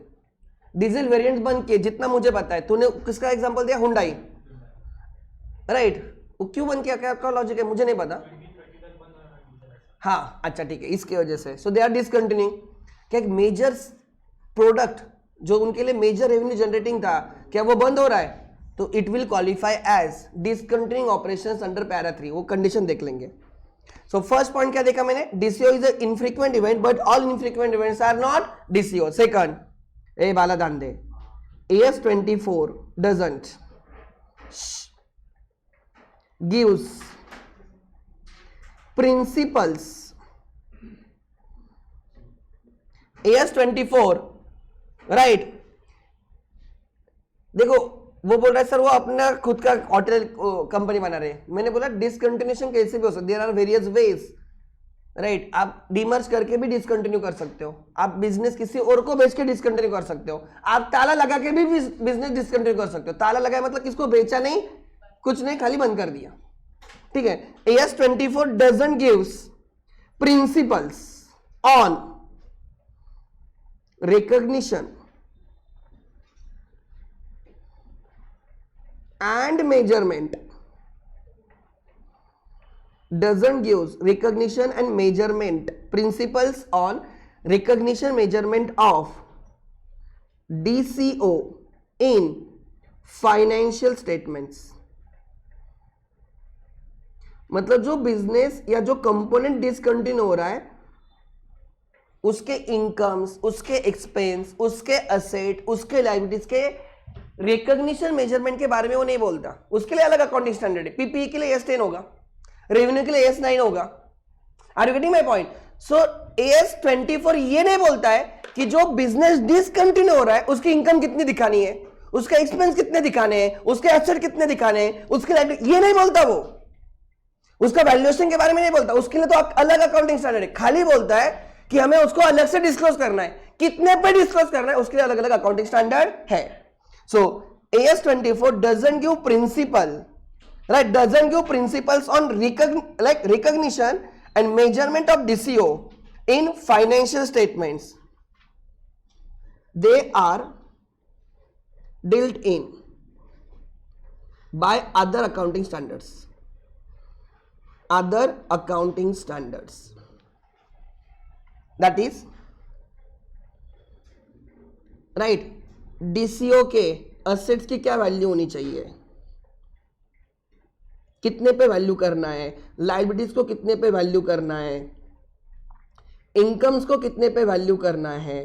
डीजल वेरिएंट बंद किए, जितना मुझे पता है। तूने किसका एग्जांपल दिया, हुंडई, राइट। वो क्यों बंद किया, क्या लॉजिक है, मुझे नहीं पता। हाँ अच्छा ठीक है, इसकी वजह से सो दे आर डिसकंटिन्यूइंग। क्या एक मेजर प्रोडक्ट जो उनके लिए मेजर रेवेन्यू जनरेटिंग था, क्या वो बंद हो रहा है? तो it will qualify as discontinuing operations under para 3। वो कंडीशन देख लेंगे। सो फर्स्ट पॉइंट क्या देखा मैंने? DCO is a infrequent event but all infrequent events are not DCO। Second, ए बाला ध्यान दे, AS24 doesn't gives principles। AS24 right, देखो वो बोल रहा है सर वो अपना खुद का होटल कंपनी बना रहे हैं। मैंने बोला डिसकंटिन्यूएशन कैसे भी हो सकता है, there are various ways right. आप डीमर्ज करके भी डिसकंटिन्यू कर सकते हो, आप बिजनेस किसी और को बेच के डिसकंटिन्यू कर सकते हो, आप ताला लगा के भी बिजनेस डिसकंटिन्यू कर सकते हो। ताला लगाया मतलब किसको बेचा नहीं, कुछ नहीं, खाली बंद कर दिया, ठीक है। AS24 doesn't gives principles on recognition and measurement, doesn't gives recognition and measurement principles on recognition measurement of DCO in financial statements। मतलब जो बिजनेस या जो कंपोनेंट डिसकंटिन्यू हो रहा है उसके इनकम्स, उसके एक्सपेंस, उसके असेट, उसके लायबिलिटीज के रिकॉग्निशन मेजरमेंट के बारे में वो नहीं बोलता। उसके लिए अलग अकाउंटिंग स्टैंडर्ड है। पीपीई के लिए AS10 होगा, रेवेन्यू के लिए AS9 होगा। Are you getting my point? So AS24 ये नहीं बोलता है कि जो बिजनेस डिसकंटिन्यू हो रहा है उसकी इनकम कितनी दिखानी है, उसका एक्सपेंस कितने दिखाने हैं, उसके एसेट कितने दिखाने हैं, उसके लायबिलिटी, ये नहीं बोलता वो। उसका वैल्यूएशन के बारे में नहीं बोलता, उसके लिए तो अलग अकाउंटिंग स्टैंडर्ड है। खाली बोलता है कि हमें उसको अलग से डिस्क्लोज करना है, कितने पे डिस्क्लोज करना है, उसके लिए अलग अलग अकाउंटिंग स्टैंडर्ड है। सो AS24 doesn't give principle, right, doesn't give principles on recognition and measurement of DCO in financial statements. They are dealt in by other accounting standards, other accounting standards, that is right, DCO के assets की क्या value होनी चाहिए, कितने पे value करना है, liabilities को कितने पे वैल्यू करना है, इनकम्स को कितने पे वैल्यू करना है,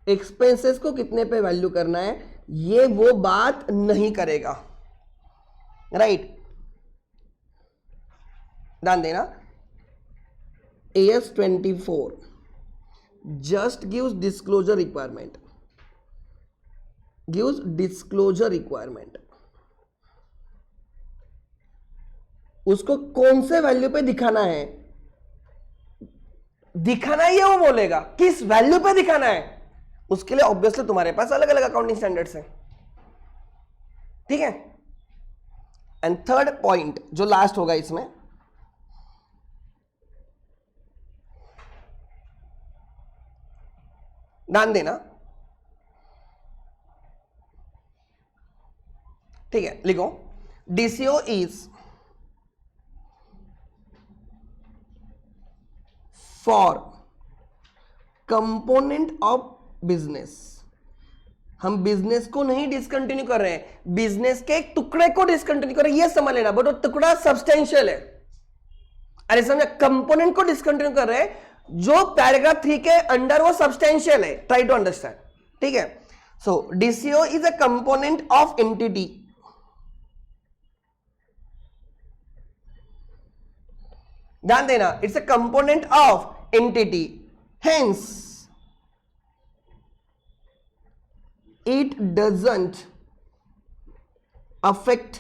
एक्सपेंसेस को कितने पे वैल्यू करना है, ये वो बात नहीं करेगा, राइट। ध्यान देना, AS24 just gives disclosure requirement, gives disclosure requirement। उसको कौन से वैल्यू पे दिखाना है, दिखाना ही है, वो बोलेगा किस वैल्यू पे दिखाना है। उसके लिए ऑब्वियसली तुम्हारे पास अलग अलग अकाउंटिंग स्टैंडर्ड्स हैं, ठीक है। एंड थर्ड पॉइंट जो लास्ट होगा इसमें, ध्यान देना, ठीक है, लिखो DCO is for component of business. हम बिजनेस को नहीं डिसकंटिन्यू कर रहे हैं, बिजनेस के एक टुकड़े को डिसकंटिन्यू कर रहे हैं, ये समझ लेना, बट वो टुकड़ा सब्सटेंशियल है। अरे समझा, कंपोनेंट को डिसकंटिन्यू कर रहे हैं, जो पैराग्राफ 3 के अंडर वो सब्सटेंशियल है, ट्राई टू अंडरस्टैंड, ठीक है। So DCO is a component of entity, ध्यान देना, it's a component of entity, hence it doesn't affect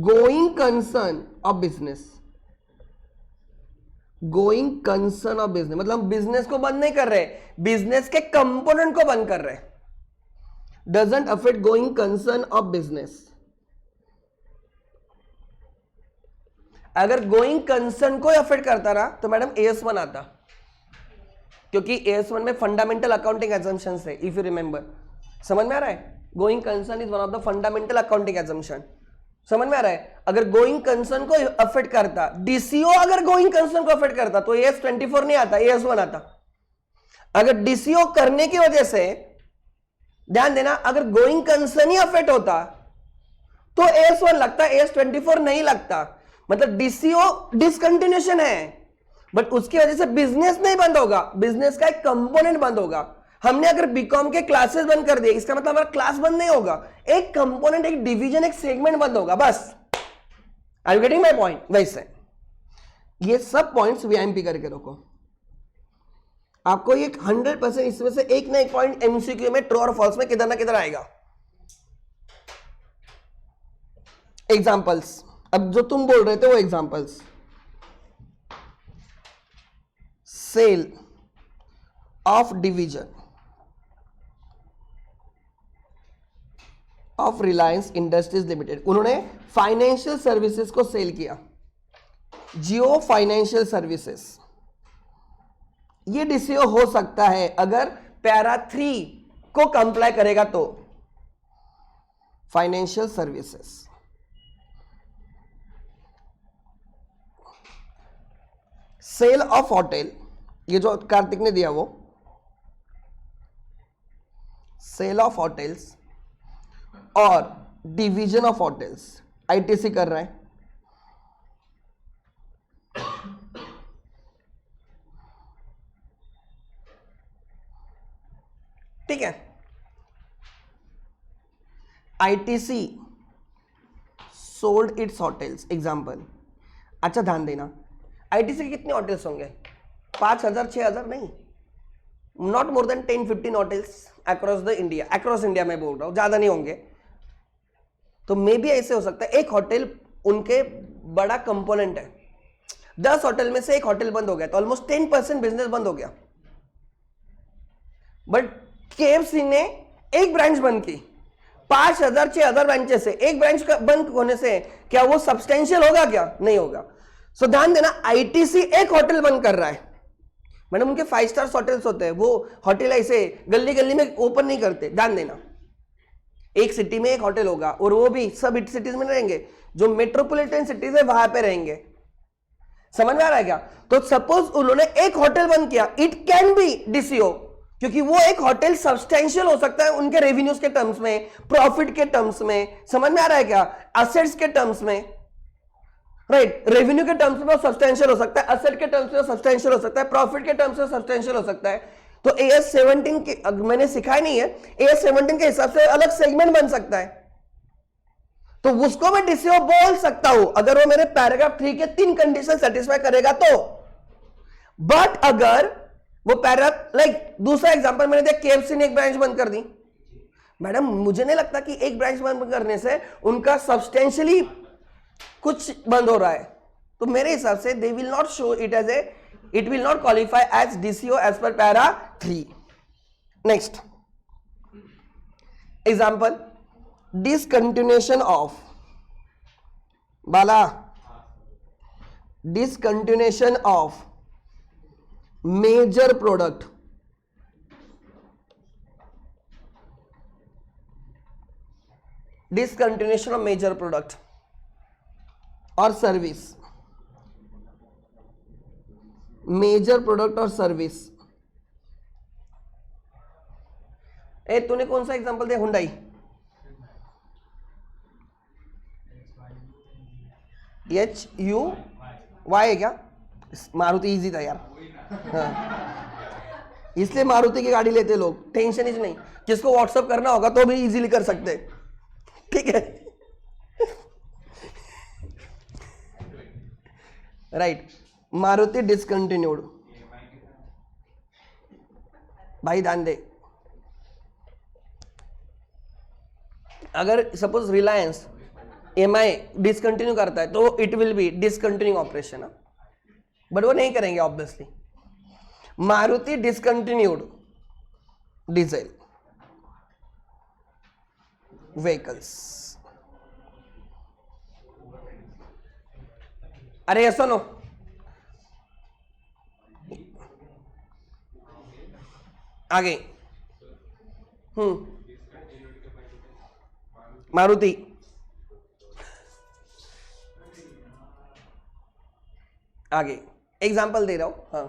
going concern of business। Going concern of business मतलब हम बिजनेस को बंद नहीं कर रहे, बिजनेस के कंपोनेंट को बंद कर रहे। Doesn't affect going concern of business. अगर गोइंग कंसर्न को अफेक्ट करता रहा तो मैडम AS1 आता, क्योंकि AS1 में फंडामेंटल अकाउंटिंग एजम्पशंस है, इफ यू रिमेंबर। समझ में आ रहा है? Going concern is one of the fundamental accounting assumption. समझ में आ रहा है? अगर गोइंग कंसर्न को अफेक्ट करता, डीसीओ अगर गोइंग कंसर्न को अफेक्ट करता तो AS24 नहीं आता, AS1 आता। अगर डीसीओ करने की वजह से, ध्यान देना, अगर गोइंग कंसर्न ही अफेक्ट होता तो AS1 लगता, AS24 नहीं लगता। मतलब डीसीओ डिसकंटिन्यूएशन है, बट उसकी वजह से बिजनेस नहीं बंद होगा, बिजनेस का एक कंपोनेंट बंद होगा। हमने अगर बीकॉम के क्लासेस बंद कर दिए, इसका मतलब हमारा क्लास बंद नहीं होगा, एक कंपोनेंट, एक डिवीजन, एक सेगमेंट बंद होगा, बस। Are you getting my point? वैसे ये सब पॉइंट्स वीआईएमपी करके रखो। आपको ये 100% इसमें से एक ना एक पॉइंट एमसीक्यू में ट्रू और फॉल्स में किधर ना किधर आएगा। एग्जांपल्स, अब जो तुम बोल रहे थे वो examples, sale of division of Reliance industries limited, उन्होंने फाइनेंशियल सर्विसेज को सेल किया, जियो फाइनेंशियल सर्विसेज। ये डीसीओ हो सकता है अगर पैरा 3 को कंप्लाई करेगा तो। Financial services, sale of hotel, ये जो कार्तिक ने दिया वो, सेल ऑफ होटल्स और डिवीजन ऑफ होटल्स, आईटीसी कर रहा है। ठीक है, ITC sold its hotels, example. अच्छा ध्यान देना, आईटीसी के कितने होटल्स होंगे? 5,000 6,000 नहीं, not more than 10-15 hotels across the India, across India में बोल रहा हूं, ज्यादा नहीं होंगे। तो मे भी ऐसे हो सकता है एक होटल उनके बड़ा कंपोनेंट है, 10 होटल में से एक होटल बंद हो गया तो ऑलमोस्ट 10% बिजनेस बंद हो गया। बट केएफसी ने एक ब्रांच बंद की, 5,000 6,000 ब्रांचेस से एक ब्रांच बंद होने से क्या वो सब्सटेंशियल होगा? क्या नहीं होगा। सो ध्यान देना, आईटीसी एक होटल बंद कर रहा है, मैडम उनके 5 स्टार होटल्स होते हैं, वो होटल ऐसे गली गली में ओपन नहीं करते। ध्यान देना, एक सिटी में एक होटल होगा और वो भी सब हिट सिटीज में रहेंगे, जो मेट्रोपॉलिटन सिटीज है वहां पे रहेंगे। समझ में आ रहा है क्या? तो सपोज उन्होंने एक होटल बंद किया, इट कैन बी डीसीओ, क्योंकि वो एक होटल सब्सटेंशियल हो सकता है उनके रेवेन्यूज के टर्म्स में, प्रॉफिट के टर्म्स में। समझ में आ रहा है क्या? असेट्स के टर्म्स में, राइट, रेवेन्यू के टर्म्स में सब्सटेंशियल हो सकता है, असेट के टर्म्स में सब्सटेंशियल हो सकता है, प्रॉफिट के टर्म्स में सब्सटेंशियल हो सकता है। तो AS17 के मैंने सिखाया नहीं है, AS17 के हिसाब से अलग सेगमेंट बन सकता है, तो उसको मैं डीसीओ बोल सकता हूं अगर वो मेरे पैराग्राफ 3 के 3 कंडीशन सेटिस्फाई करेगा तो। बट अगर वो पैराग्राफ, लाइक दूसरा एग्जांपल मैंने दिया, केएफसी ने एक ब्रांच बंद कर दी, मैडम मुझे नहीं लगता कि एक ब्रांच बंद करने से उनका सब्सटेंशियली कुछ बंद हो रहा है, तो मेरे हिसाब से they will not show it as a, it will not qualify as DCO as per para 3। Next example, discontinuation of, Bala, discontinuation of major product, डिसकंटिन्यूएशन ऑफ मेजर प्रोडक्ट और सर्विस, मेजर प्रोडक्ट और सर्विस। ए तूने कौन सा example दिया? Hyundai, HUY है क्या? मारुति इजी था यार, हाँ। इसलिए मारुति की गाड़ी लेते लोग, टेंशन ही नहीं, जिसको व्हाट्सएप करना होगा तो भी इजीली कर सकते, ठीक है, राइट। मारुति डिसकंटिन्यूड, भाई ध्यान दे, अगर सपोज रिलायंस MI डिसकंटिन्यू करता है तो it will be discontinue operation, but वो नहीं करेंगे obviously. Maruti discontinued diesel vehicles, अरे ऐसा नो, आगे मारुति आगे एग्जाम्पल दे रहा हूं, हाँ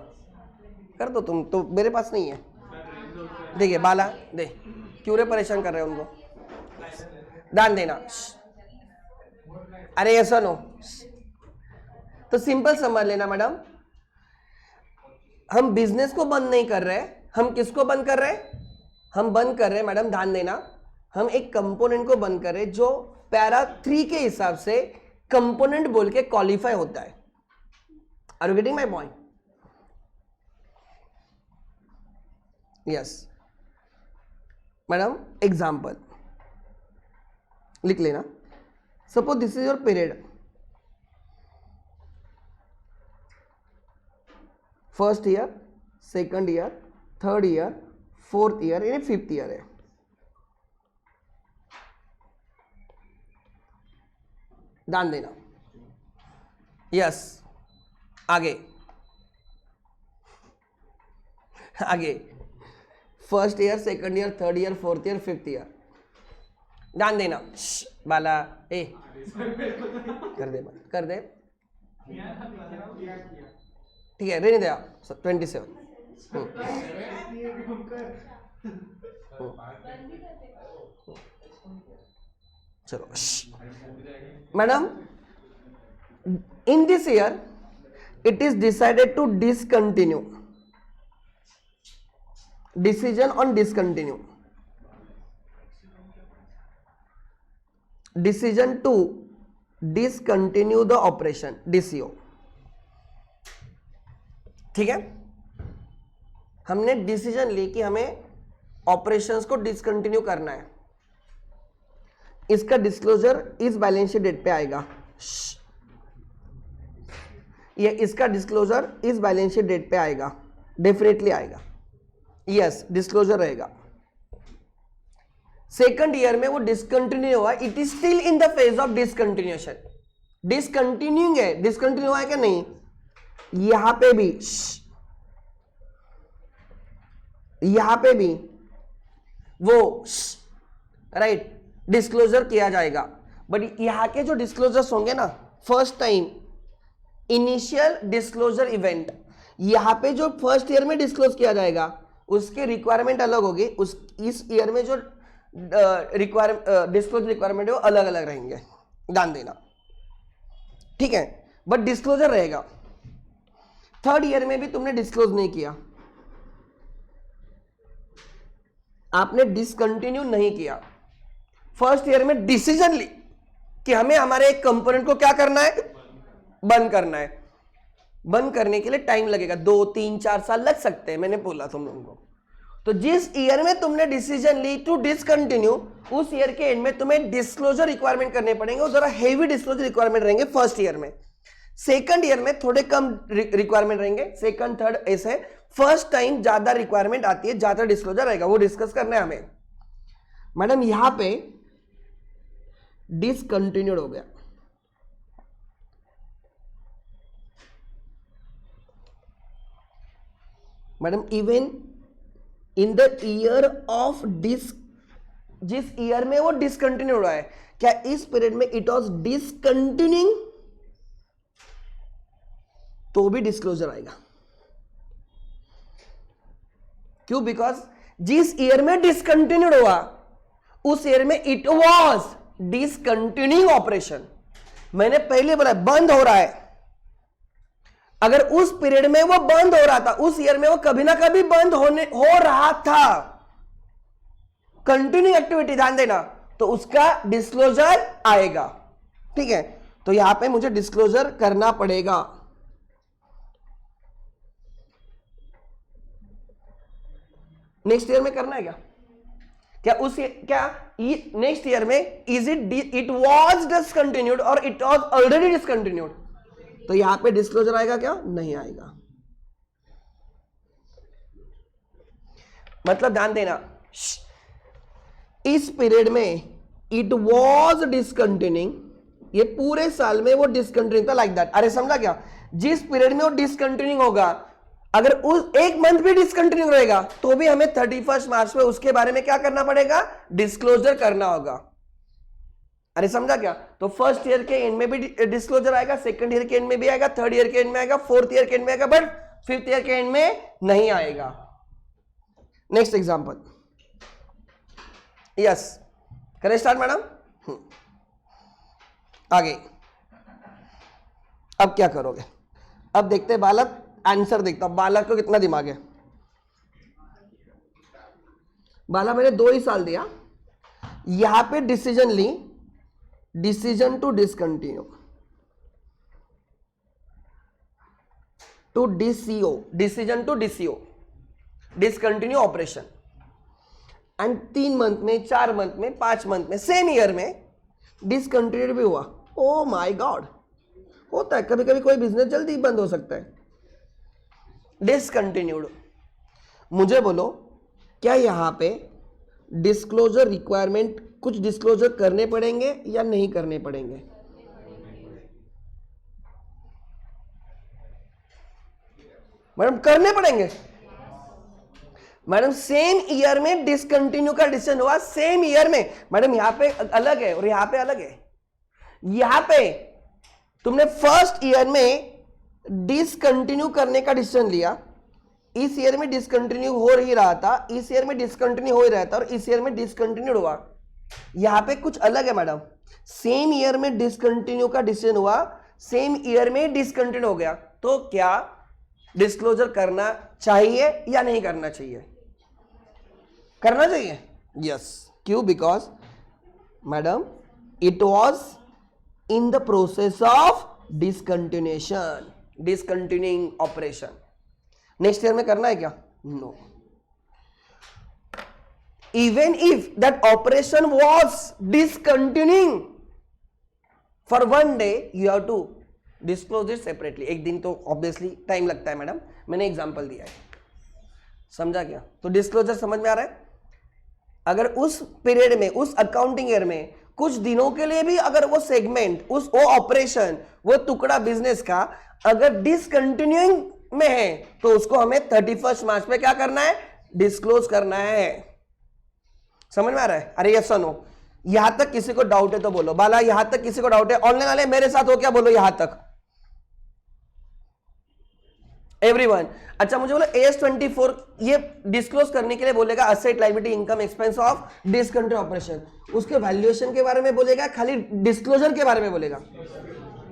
कर दो तुम, तो मेरे पास नहीं है। देखिए बाला दे, क्यों रे परेशान कर रहे हो उनको, ध्यान देना। अरे ऐसा नो, तो सिंपल समझ लेना मैडम, हम बिजनेस को बंद नहीं कर रहे, हम किसको बंद कर रहे हैं, हम बंद कर रहे हैं मैडम, ध्यान देना, हम एक कंपोनेंट को बंद कर रहे हैं जो पैरा 3 के हिसाब से कंपोनेंट बोल के क्वालिफाई होता है। Are you getting my point? Yes madam, example लिख लेना। Suppose this is your period, first year, second year, third year, fourth year, यानी 5th ईयर है। ध्यान देना। यस आगे आगे, first year, second year, third year, fourth year, 5th year. ध्यान देना बाला, ए कर दे कर दे, ठीक है, रहने दे 27। चलो madam, in this year it is decided to discontinue, decision on discontinue, decision to discontinue the operation, DCO। ठीक है, हमने डिसीजन ली कि हमें ऑपरेशंस को डिसकंटिन्यू करना है। इसका डिस्क्लोजर इस बैलेंस शीट डेट पे आएगा, ये इसका डिस्क्लोजर इस बैलेंस शीट डेट पे आएगा, डेफिनेटली आएगा, यस डिस्क्लोजर रहेगा। सेकंड ईयर में वो डिसकंटिन्यू हुआ, it is still in the phase of discontinuation, discontinuing है, डिसकंटिन्यू हुआ है क्या नहीं, यहां पे भी वो राइट डिस्क्लोजर किया जाएगा। बट यहां के जो डिस्क्लोजर्स होंगे ना, first time initial disclosure event, यहां पे जो फर्स्ट ईयर में डिस्क्लोज किया जाएगा उसके रिक्वायरमेंट अलग होगी, उस इस ईयर में जो डिस्क्लोजर रिक्वायरमेंट है वो अलग अलग रहेंगे, ध्यान देना। ठीक है, बट डिस्क्लोजर रहेगा। थर्ड ईयर में भी तुमने डिस्क्लोज नहीं किया, आपने डिसकंटिन्यू नहीं किया, फर्स्ट ईयर में डिसीजन ली कि हमें हमारे एक कंपोनेंट को क्या करना है, बंद करना है। बंद करने के लिए टाइम लगेगा, 2, 3, 4 साल लग सकते हैं, मैंने बोला तुम लोगों को। तो जिस ईयर में तुमने डिसीजन ली टू डिसकंटिन्यू, उस ईयर के एंड में तुम्हें डिस्क्लोजर रिक्वायरमेंट करने पड़ेंगे, और जरा हेवी डिस्क्लोजर रिक्वायरमेंट रहेंगे फर्स्ट ईयर में। सेकंड ईयर में थोड़े कम रिक्वायरमेंट रहेंगे, सेकंड थर्ड ऐसे। फर्स्ट टाइम ज्यादा रिक्वायरमेंट आती है, ज्यादा डिस्क्लोजर रहेगा, वो डिस्कस करना है हमें। मैडम यहां पे डिसकंटिन्यूड हो गया, madam even in the year of जिस ईयर में वो डिसकंटिन्यू हुआ है, क्या इस पीरियड में इट वॉज डिसकंटिन्यूइंग, तो भी डिस्क्लोजर आएगा। क्यों? बिकॉज जिस ईयर में डिसकंटिन्यूड हुआ उस ईयर में इट वॉज डिसकंटिन्यूइंग ऑपरेशन। मैंने पहले बोला बंद हो रहा है, अगर उस पीरियड में वो बंद हो रहा था, उस ईयर में वो कभी ना कभी बंद हो रहा था, कंटिन्यू एक्टिविटी, ध्यान देना, तो उसका डिस्क्लोजर आएगा। ठीक है, तो यहां पे मुझे डिस्क्लोजर करना पड़ेगा। नेक्स्ट ईयर में करना है क्या नेक्स्ट ईयर में इट वॉज डिसकंटिन्यूड और इट वॉज ऑलरेडी डिसकंटिन्यूड, तो यहां पे डिस्क्लोजर आएगा क्या? नहीं आएगा। मतलब ध्यान देना, इस पीरियड में इट वॉज डिसकंटिन्यूइंग, ये पूरे साल में वो डिसकंटिन्यूइंग था, लाइक दैट। अरे समझा क्या? जिस पीरियड में वो डिसकंटिन्यूइंग होगा, अगर उस एक मंथ भी डिसकंटिन्यू रहेगा तो भी हमें 31 मार्च में उसके बारे में क्या करना पड़ेगा? डिस्क्लोजर करना होगा। अरे समझा क्या? तो फर्स्ट ईयर के एंड में भी डिस्क्लोजर आएगा, सेकंड ईयर के एंड में भी आएगा, थर्ड ईयर के एंड में आएगा, फोर्थ ईयर के एंड में आएगा, बट फिफ्थ ईयर के एंड में नहीं आएगा. Next example. यस, करें स्टार्ट मैडम. आगे अब क्या करोगे? अब देखते हैं बालक, आंसर देखता हूं बालक को कितना दिमाग है. बाला मैंने 2 ही साल दिया, यहां पे डिसीजन ली, decision to discontinue, to DCO, decision to DCO, discontinue operation. And 3 month में, 4 मंथ में, 5 मंथ में, सेम ईयर में डिसकंटिन्यूड भी हुआ. ओ माय गॉड, होता है कभी कभी, कोई बिजनेस जल्दी बंद हो सकता है. डिसकंटिन्यूड. मुझे बोलो क्या यहां पे डिस्क्लोजर रिक्वायरमेंट, कुछ डिस्क्लोजर करने पड़ेंगे या नहीं करने पड़ेंगे? मैडम करने पड़ेंगे. मैडम सेम ईयर में डिसकंटिन्यू का डिसीजन हुआ, सेम ईयर में. मैडम यहां पे अलग है और यहां पे अलग है. यहां पे तुमने फर्स्ट ईयर में डिसकंटिन्यू करने का डिसीजन लिया, इस ईयर में डिसकंटिन्यू हो ही रहा था, इस ईयर में डिसकंटिन्यू हो ही रहा था, और इस ईयर में डिसकंटिन्यूड हुआ. यहां पे कुछ अलग है मैडम. सेम ईयर में डिसकंटिन्यू का डिसीजन हुआ, सेम ईयर में डिसकंटिन्यू हो गया, तो क्या डिस्क्लोजर करना चाहिए या नहीं करना चाहिए? करना चाहिए. यस. क्यों? Because madam it was in the process of discontinuation, discontinuing operation. Next year में करना है क्या? No. Even if that operation was discontinuing for 1 day, you have to disclose it separately. एक दिन तो ऑब्वियसली टाइम लगता है मैडम, मैंने एग्जांपल दिया है. समझा क्या? तो डिस्क्लोजर समझ में आ रहा है? अगर उस पीरियड में, उस अकाउंटिंग ईयर में कुछ दिनों के लिए भी अगर वो सेगमेंट, वो ऑपरेशन, वो टुकड़ा बिजनेस का अगर डिसकंटिन्यूइंग में है, तो उसको हमें 31 मार्च पे क्या करना है? डिस्क्लोज करना है. समझ में आ रहा है? अरे यस नो. यहां तक किसी को डाउट है तो बोलो. बाला यहां तक किसी को डाउट है? ऑनलाइन वाले मेरे साथ हो क्या? बोलो यहां तक. एवरीवन. अच्छा मुझे बोलो AS24 ये डिस्क्लोज करने के लिए बोलेगा asset, liability, income, expense of discontinue operation. उसके वैल्यूएशन के बारे में बोलेगा, खाली डिस्क्लोजर के बारे में बोलेगा?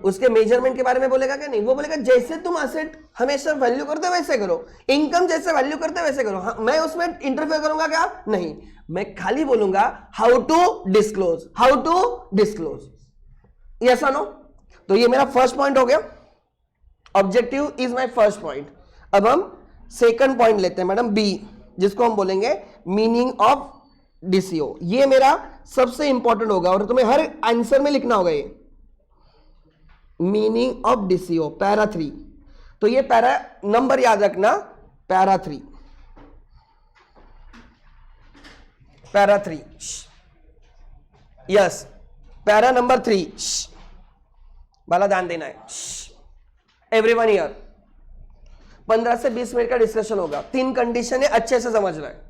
उसके मेजरमेंट के बारे में बोलेगा क्या? नहीं. वो बोलेगा जैसे तुम असेट हमेशा वैल्यू करते हो वैसे करो, इनकम जैसे वैल्यू करते हो वैसे करो. हाँ, मैं उसमें इंटरफेयर करूंगा क्या? नहीं. मैं खाली बोलूंगा how to disclose, how to disclose. Yes और नो? तो ये मेरा फर्स्ट पॉइंट हो गया. Objective is my first point. अब हम सेकंड पॉइंट लेते हैं मैडम, बी, जिसको हम बोलेंगे मीनिंग ऑफ डीसीओ. ये मेरा सबसे इंपॉर्टेंट होगा और तुम्हें हर आंसर में लिखना होगा ये मीनिंग ऑफ डीसीओ. पैरा 3. तो ये पैरा नंबर याद रखना, para 3, para 3. Yes, para number 3. बाला ध्यान देना है. Everyone here. 15 से 20 मिनट का डिस्कशन होगा. 3 कंडीशन है, अच्छे से समझ रहा है.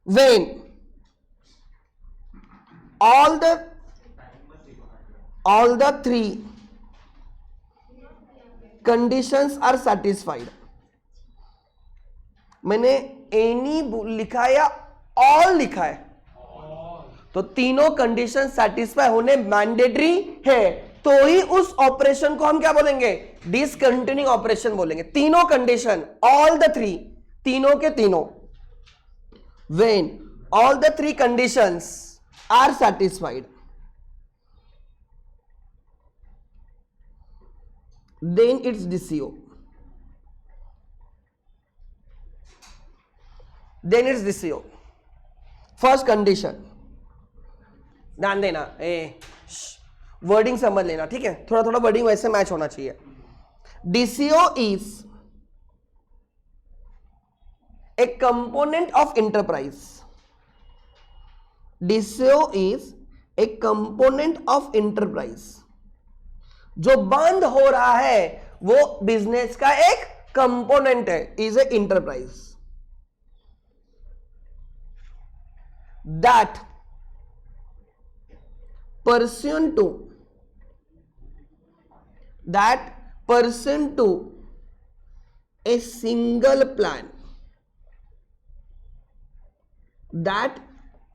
When all the 3 conditions are satisfied. मैंने एनी लिखा या ऑल लिखा है? तो तीनों कंडीशन सेटिस्फाई होने मैंडेटरी है, तो ही उस ऑपरेशन को हम क्या बोलेंगे? डिसकंटिन्यूइंग ऑपरेशन बोलेंगे. तीनों कंडीशन, ऑल द 3, तीनों के तीनों. When all the 3 conditions are satisfied, then it's DCO. Then it's DCO. First condition. ध्यान देना, वर्डिंग समझ लेना, ठीक है? थोड़ा थोड़ा वर्डिंग वैसे मैच होना चाहिए. DCO is a component of enterprise. DCO is a component of enterprise. जो बंद हो रहा है वो बिजनेस का एक कंपोनेंट है, is a enterprise. That pursuant to a single plan, that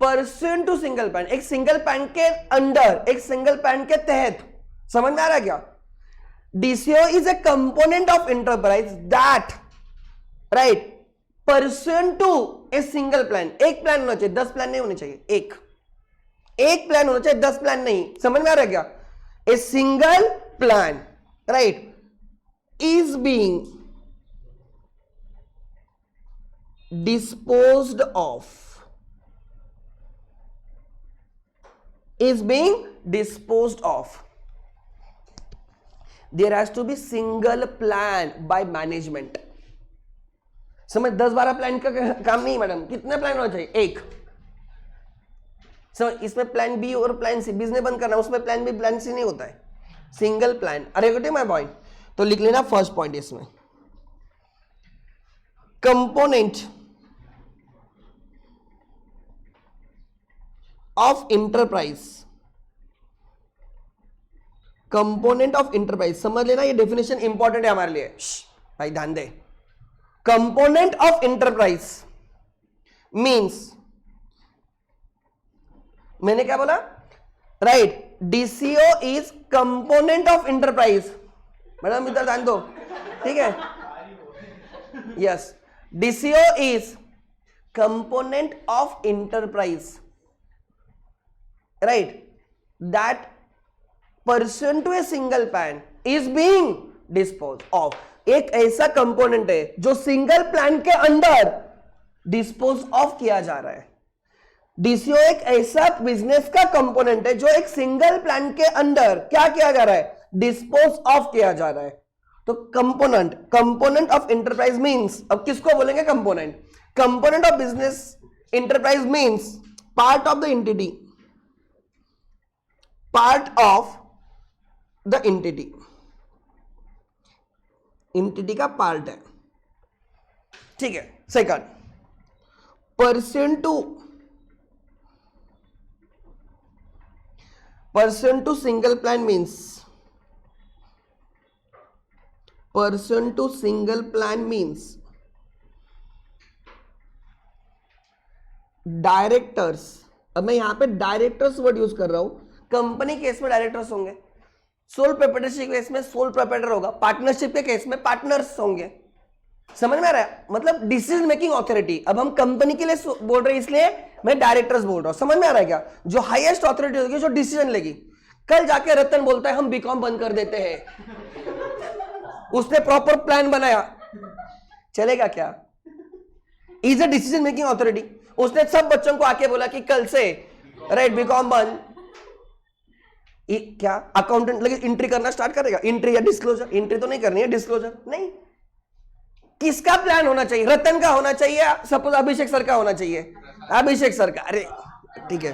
pursuant to single plan, एक सिंगल प्लान के अंडर, एक सिंगल प्लान के तहत, समझ में आ रहा है क्या? DCO is a component of enterprise that, right, pursuant to a single plan, एक प्लान होना चाहिए, 10 प्लान नहीं होने चाहिए, एक प्लान होना चाहिए, 10 प्लान नहीं, समझ में आ रहा है क्या? A single plan, right, is being disposed of, there has to be single plan by management. समझ, 10-12 प्लान का काम नहीं मैडम, कितने प्लान होना चाहिए? एक। समझ, इसमें प्लान बी और प्लान सी, बिजनेस बंद करना, उसमें प्लान बी प्लान सी नहीं होता है, सिंगल प्लान। अरे गोटे माय पॉइंट, तो लिख लेना फर्स्ट पॉइंट इसमें, component of enterprise, component of enterprise, समझ लेना, ये डेफिनेशन इंपॉर्टेंट है हमारे लिए, भाई ध्यान दे। कंपोनेंट ऑफ इंटरप्राइज मींस, मैंने क्या बोला? Right, DCO is component of enterprise. Madam इधर ध्यान दो, ठीक है? Yes, DCO is component of enterprise, right, that pursuant to a single plan is being disposed of, एक ऐसा कंपोनेंट है जो सिंगल प्लान के अंदर डिस्पोज ऑफ किया जा रहा है। DCO एक ऐसा बिजनेस का कंपोनेंट है जो एक सिंगल प्लान के अंदर क्या किया जा रहा है? डिस्पोज ऑफ किया जा रहा है। तो कंपोनेंट ऑफ इंटरप्राइज मींस, अब किसको बोलेंगे component? Component of business enterprise means part of the entity, part of the entity, entity का पार्ट है, ठीक है? Second, pursuant to single plan means, pursuant to single plan means directors, अब मैं यहां पे डायरेक्टर्स वर्ड यूज कर रहा हूं। कंपनी केस में डायरेक्टर्स होंगे, सोल प्रोप्राइटरशिप केस में सोल प्रोप्राइटर होगा, पार्टनरशिप के केस में पार्टनर्स होंगे। समझ में आ रहा है? मतलब डिसीजन मेकिंग ऑथोरिटी, अब हम कंपनी के लिए बोल रहे हैं इसलिए मैं डायरेक्टर्स बोल रहा हूं। समझ में आ रहा है क्या? जो हाईएस्ट ऑथोरिटी होगी, जो डिसीजन लेगी। कल जाके रतन बोलता है हम बीकॉम बंद कर देते हैं, उसने प्रॉपर प्लान बनाया, चलेगा क्या? Is a decision making authority, उसने सब बच्चों को आके बोला कि कल से राइट बीकॉम बंद, क्या अकाउंटेंट लगे एंट्री करना स्टार्ट करेगा? एंट्री या डिस्क्लोजर? एंट्री तो नहीं करनी है, डिस्क्लोजर नहीं। किसका प्लान होना चाहिए? रतन का होना चाहिए, सपोज अभिषेक सर का होना चाहिए, अभिषेक सर का। अरे ठीक है,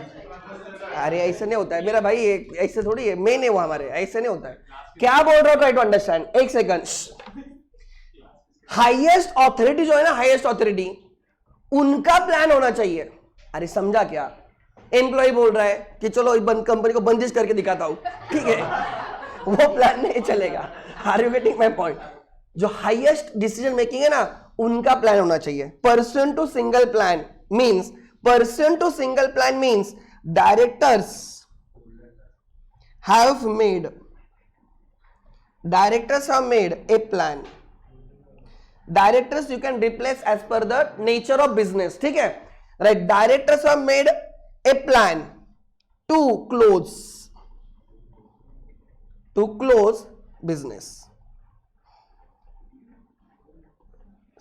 अरे ऐसे नहीं होता है मेरा भाई, ऐसे थोड़ी है, मैं नहीं वो हमारे, ऐसे नहीं होता है। क्या बोल रहा हूं? ट्राई टू अंडरस्टैंड, एक सेकंड। हाईएस्ट ऑथोरिटी जो है ना, हाईएस्ट ऑथोरिटी, उनका प्लान होना चाहिए। अरे समझा क्या? एम्प्लॉय बोल रहा है कि चलो कंपनी को बंदिश करके दिखाता हूं, ठीक है, वो प्लान नहीं चलेगा। Are you getting my point? जो हाईएस्ट डिसीजन मेकिंग है ना, उनका प्लान होना चाहिए। Person to single plan means, person to single plan means directors have made a plan. Directors you can replace as per the nature of business, ठीक है, right. Directors have made a plan to close business।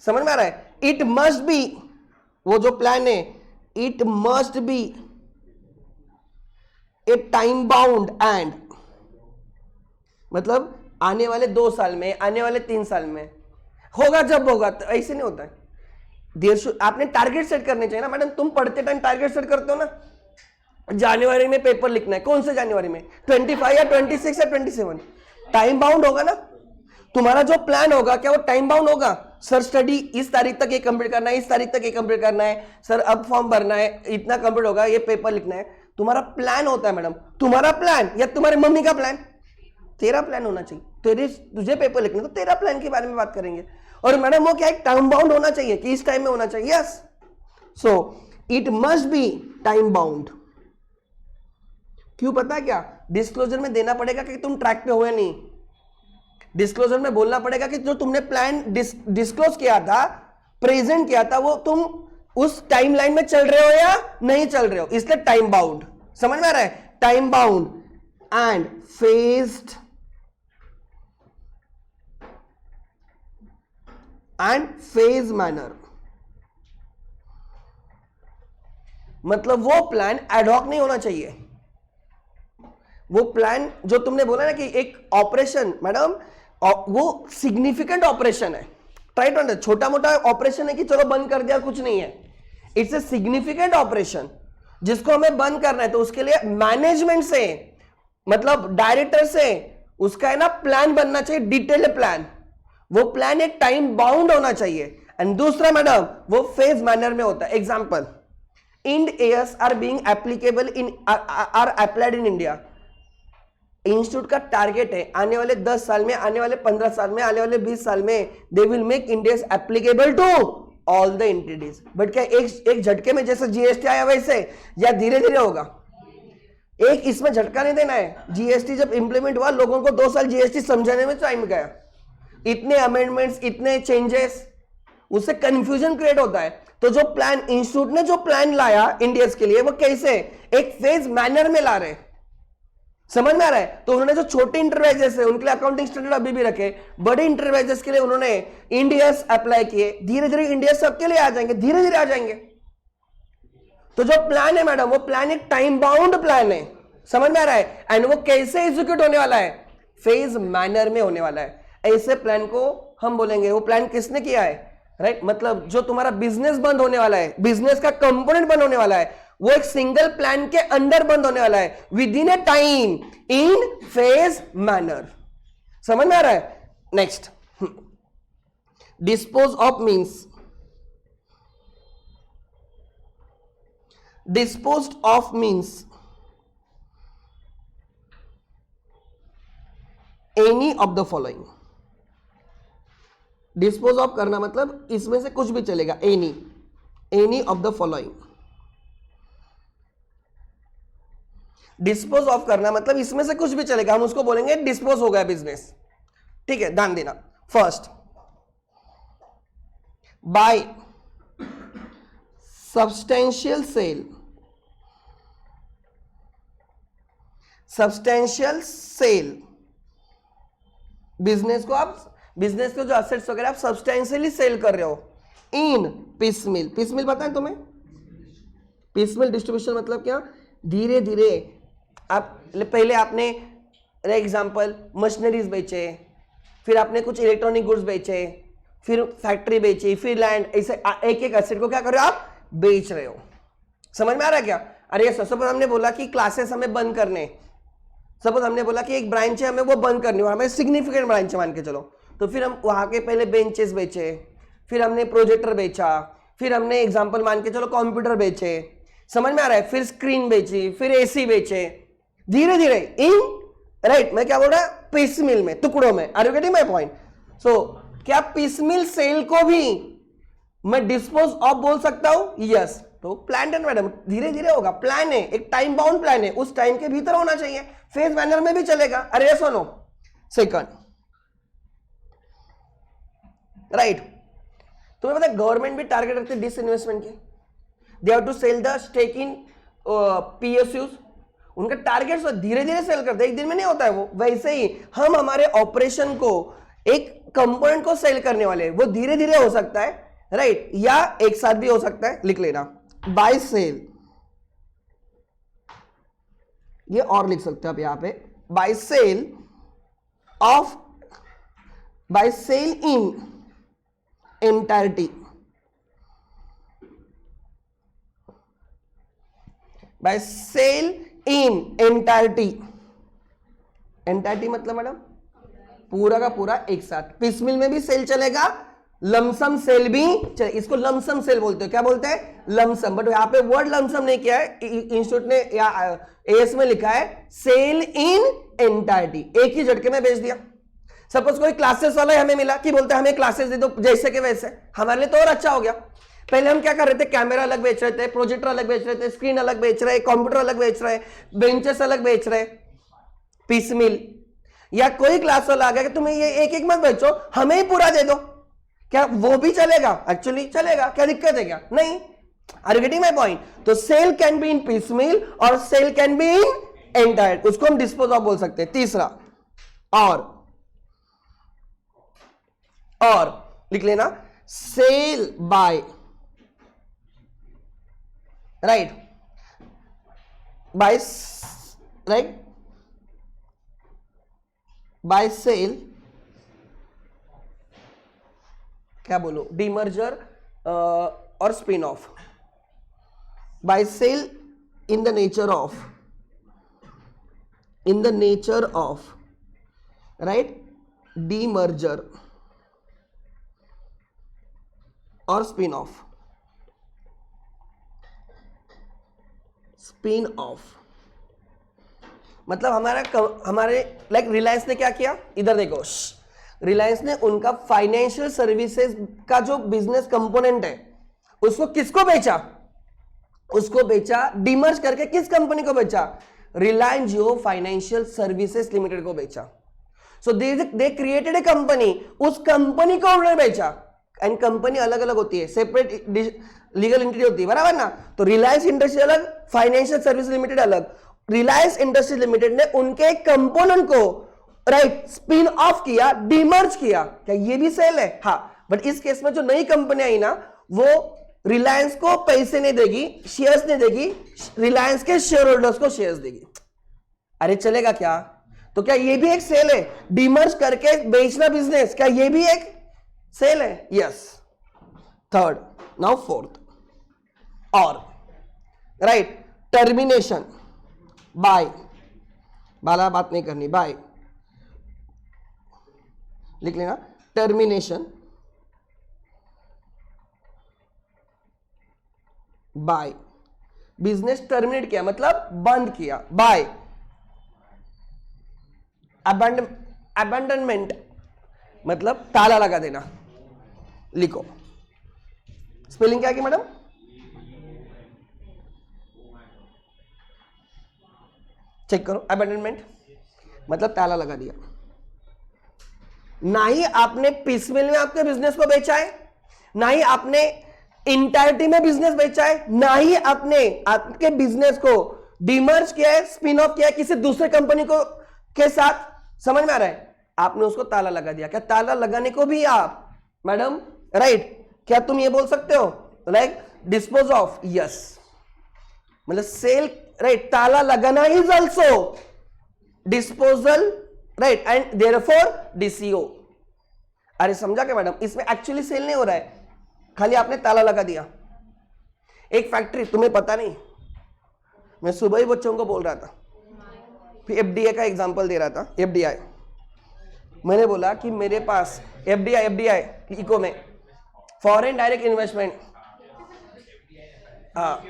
समझ में आ रहा है? It must be, वो जो plan है, it must be a time bound and, मतलब आने वाले 2 साल में, आने वाले 3 साल में होगा, जब होगा। तो ऐसे नहीं होता है। आपने टारगेट सेट करने चाहिए ना मैडम। तुम पढ़ते टाइम टारगेट सेट करते हो ना, जनवरी में पेपर लिखना है, कौन से जनवरी में? 25 या 26 या 27? टाइम बाउंड होगा ना तुम्हारा जो प्लान होगा, क्या वो टाइम बाउंड होगा? सर स्टडी इस तारीख तक ये कंप्लीट करना है, इस तारीख तक ये कंप्लीट करना है, सर अब फॉर्म भरना है, इतना कंप्लीट होगा, ये पेपर लिखना है। तुम्हारा प्लान होता है मैडम, तुम्हारा प्लान या तुम्हारी मम्मी का प्लान, तेरा प्लान होना चाहिए। तेरे तुझे पेपर लिखने तो तेरा प्लान के बारे में बात करेंगे। और मैडम वो क्या है, टाइम बाउंड होना चाहिए कि इस टाइम में होना चाहिए। Yes, so it must be time bound. क्यों पता है क्या? डिस्क्लोजर में देना पड़ेगा कि तुम ट्रैक पे हो या नहीं। डिस्क्लोजर में बोलना पड़ेगा कि जो तुमने प्लान डिस्क्लोज किया था, प्रेजेंट किया था, वो तुम उस टाइमलाइन में चल रहे हो या नहीं चल रहे हो, इसलिए टाइम बाउंड। समझ में आ रहा है? Time bound and phased and phase manner. मतलब वो प्लान एडहॉक नहीं होना चाहिए। वो प्लान जो तुमने बोला ना कि एक ऑपरेशन, मैडम वो सिग्निफिकेंट ऑपरेशन है। ट्राई टू अंडरस्टैंड, छोटा मोटा ऑपरेशन है कि चलो बंद कर दिया, कुछ नहीं है। इट्स ए सिग्निफिकेंट ऑपरेशन जिसको हमें बंद करना है, तो उसके लिए मैनेजमेंट से, मतलब डायरेक्टर से, उसका है ना प्लान बनना चाहिए, डिटेल प्लान। वो प्लान एक टाइम बाउंड होना चाहिए। एंड दूसरा मैडम वो फेज मैनर में होता है। Example, Ind AS are being applicable in are applied in India. Institute का टारगेट है आने वाले 10 साल में, आने वाले 15 साल में, आने वाले 20 साल में they will make India applicable to all the entities. But क्या एक झटके में जैसे जीएसटी आया वैसे, या धीरे धीरे होगा? एक इसमें झटका नहीं देना है। जीएसटी जब इंप्लीमेंट हुआ, लोगों को 2 साल जीएसटी समझाने में टाइम गया। इतने अमेंडमेंट्स, इतने चेंजेस, उससे कंफ्यूजन क्रिएट होता है। तो जो प्लान इंस्टीट्यूट ने जो प्लान लाया इंडियंस के लिए, वो कैसे एक फेज मैनर में ला रहे, समझ में आ रहा है? तो उन्होंने जो छोटे इंटरप्राइजेस है उनके लिए अकाउंटिंग स्टैंडर्ड अभी भी रखे, बड़े इंटरप्राइजेस के लिए उन्होंने इंडियस अप्लाई किए। धीरे धीरे इंडिया सबके लिए आ जाएंगे, धीरे धीरे आ जाएंगे। तो जो प्लान है मैडम, वो प्लान एक टाइम बाउंड प्लान है, समझ में आ रहा है? एंड वो कैसे एग्जीक्यूट होने वाला है? फेज मैनर में होने वाला है। ऐसे प्लान को हम बोलेंगे, वो प्लान किसने किया है, राइट? मतलब जो तुम्हारा बिजनेस बंद होने वाला है, बिजनेस का कंपोनेंट बंद होने वाला है, वो एक सिंगल प्लान के अंदर बंद होने वाला है, with in A time, in phase manner. समझ में आ रहा है? Next, dispose of means, disposed of means any of the following. Dispose of करना मतलब इसमें से कुछ भी चलेगा, any of the following. Dispose of करना मतलब इसमें से कुछ भी चलेगा, हम उसको बोलेंगे डिस्पोज हो गया बिजनेस। ठीक है, ध्यान देना। First, by substantial sale, substantial sale, business को आप, बिजनेस के जो एसेट्स वगैरह आप सब्सटेंशियली सेल कर रहे हो इन पिसमिल। पिसमिल पता है तुम्हें? पिसमिल डिस्ट्रीब्यूशन मतलब क्या? धीरे धीरे आप, पहले आपने एग्जांपल मशीनरीज बेचे, फिर आपने कुछ इलेक्ट्रॉनिक गुड्स बेचे, फिर फैक्ट्री बेची, फिर लैंड, ऐसे एक एक एसेट को क्या कर रहे हो आप? बेच रहे हो। समझ में आ रहा है क्या? अरे सपोज हमने बोला कि क्लासेस हमें बंद करने, सपोज हमने बोला कि एक ब्रांच है हमें वो बंद करनी, और हमें सिग्निफिकेंट ब्रांच मान के चलो, तो फिर हम वहां के पहले बेंचेस बेचे, फिर हमने प्रोजेक्टर बेचा, फिर हमने एग्जांपल मान के चलो कंप्यूटर बेचे, समझ में आ रहा है? फिर स्क्रीन बेची, फिर एसी बेचे, धीरे धीरे इन, राइट? मैं क्या बोल रहा? पीसमिल में, टुकड़ों में। Are you getting my point? So क्या पीसमिल सेल को भी मैं डिस्पोज ऑफ बोल सकता हूं? यस। तो प्लान है मैडम, धीरे धीरे होगा, प्लान है, एक टाइम बाउंड प्लान है, उस टाइम के भीतर होना चाहिए, फेज मैनर में भी चलेगा। अरे यस और नो? Second, right? तुम्हें पता है गवर्नमेंट भी टारगेट रखती है डिसइन्वेस्टमेंट के। They have to sell the stake in PSUs. उनका टारगेट धीरे धीरे सेल करते, एक दिन में नहीं होता है वो। वैसे ही हम हमारे ऑपरेशन को, एक कंपोनेंट को सेल करने वाले, वो धीरे धीरे हो सकता है, राइट? या एक साथ भी हो सकता है। लिख लेना, बाय सेल, ये और लिख सकते हो आप यहां पे, by sale of, by sale in entirety, by sale in entirety. Entirety मतलब मैडम पूरा का पूरा एक साथ। पिसमिल में भी सेल चलेगा, लमसम सेल भी चले, इसको लमसम सेल बोलते हो, क्या बोलते हैं, लमसम, बट यहाँ पे वर्ड लमसम नहीं किया है, इंस्टीट्यूट ने या एएस में लिखा है सेल इन एंटायरिटी, एक ही झटके में बेच दिया। सपोज कोई क्लासेस वाला हमें मिला कि बोलते हैं हमें क्लासेस दे दो जैसे के वैसे, हमारे लिए तो और अच्छा हो गया। पहले हम क्या कर रहे थे, कैमरा अलग बेच रहे थे, प्रोजेक्टर अलग बेच रहे थे, स्क्रीन अलग बेच रहे, कंप्यूटर अलग बेच रहे, बेंचेस अलग बेच रहे, पीसमिल। या कोई क्लास वाला आ गया कि तुम्हें ये एक एक मत बेचो, हमें ही पूरा दे दो, क्या वो भी चलेगा? एक्चुअली चलेगा, क्या दिक्कत है क्या? नहीं। Are you getting my point? तो sale can be in piecemeal और sale can be in entire, उसको हम डिस्पोज ऑफ बोल सकते हैं। तीसरा और लिख लेना, sale by, right, by, right, by sale, क्या बोलो, डीमर्जर और spin off, by sale in the nature of, right, demerger और स्पिन ऑफ, मतलब हमारे लाइक रिलायंस ने क्या किया, इधर देखो, रिलायंस ने उनका फाइनेंशियल सर्विसेज का जो बिजनेस कंपोनेंट है उसको किसको बेचा, उसको बेचा डीमर्ज करके, किस कंपनी को बेचा, रिलायंस जियो फाइनेंशियल सर्विसेज लिमिटेड को बेचा। सो दे क्रिएटेड ए कंपनी, उस कंपनी को उन्होंने बेचा। एंड कंपनी अलग अलग होती है, सेपरेट लीगल एंटिटी होती है, बराबर ना। तो रिलायंस इंडस्ट्री अलग, फाइनेंशियल सर्विस लिमिटेड अलग। रिलायंस इंडस्ट्री लिमिटेड ने उनके कंपोनेंट को राइट स्पिन ऑफ किया, डीमर्ज किया, क्या ये भी सेल है? हाँ, बट इस केस में जो नई कंपनी आई ना, वो रिलायंस को पैसे नहीं देगी, शेयर्स नहीं देगी, रिलायंस के शेयर होल्डर्स को शेयर्स देगी। अरे चलेगा क्या? तो क्या ये भी एक सेल है? डीमर्ज करके बेचना बिजनेस, क्या ये भी एक सेल है? यस। थर्ड, नाउ फोर्थ, और राइट, टर्मिनेशन बाय, बाला बात नहीं करनी, बाय लिख लेना, टर्मिनेशन बाय, बिजनेस टर्मिनेट किया मतलब बंद किया, बाय अबैंडनमेंट मतलब ताला लगा देना। लिखो, स्पेलिंग क्या है मैडम? चेक करो, अबैंडनमेंट मतलब ताला लगा दिया। ना ही आपने पीसमिल में आपके बिजनेस को बेचा है, ना ही आपने इंटायरिटी में बिजनेस बेचा है, ना ही आपने आपके बिजनेस को डीमर्ज किया है, स्पिन ऑफ किया है किसी दूसरे कंपनी को के साथ। समझ में आ रहा है? आपने उसको ताला लगा दिया। क्या ताला लगाने को भी आप मैडम राइट, क्या तुम ये बोल सकते हो लाइक डिस्पोज ऑफ? यस, मतलब सेल राइट, ताला लगाना is also disposal right, and therefore DCO. अरे समझा क्या मैडम? इसमें एक्चुअली सेल नहीं हो रहा है, खाली आपने ताला लगा दिया। एक फैक्ट्री, तुम्हें पता नहीं, मैं सुबह ही बच्चों को बोल रहा था, फिर एफडीआई का एग्जांपल दे रहा था। एफडीआई, मैंने बोला कि मेरे पास एफडीआई इको में फॉरेन डायरेक्ट इन्वेस्टमेंट, हाँ,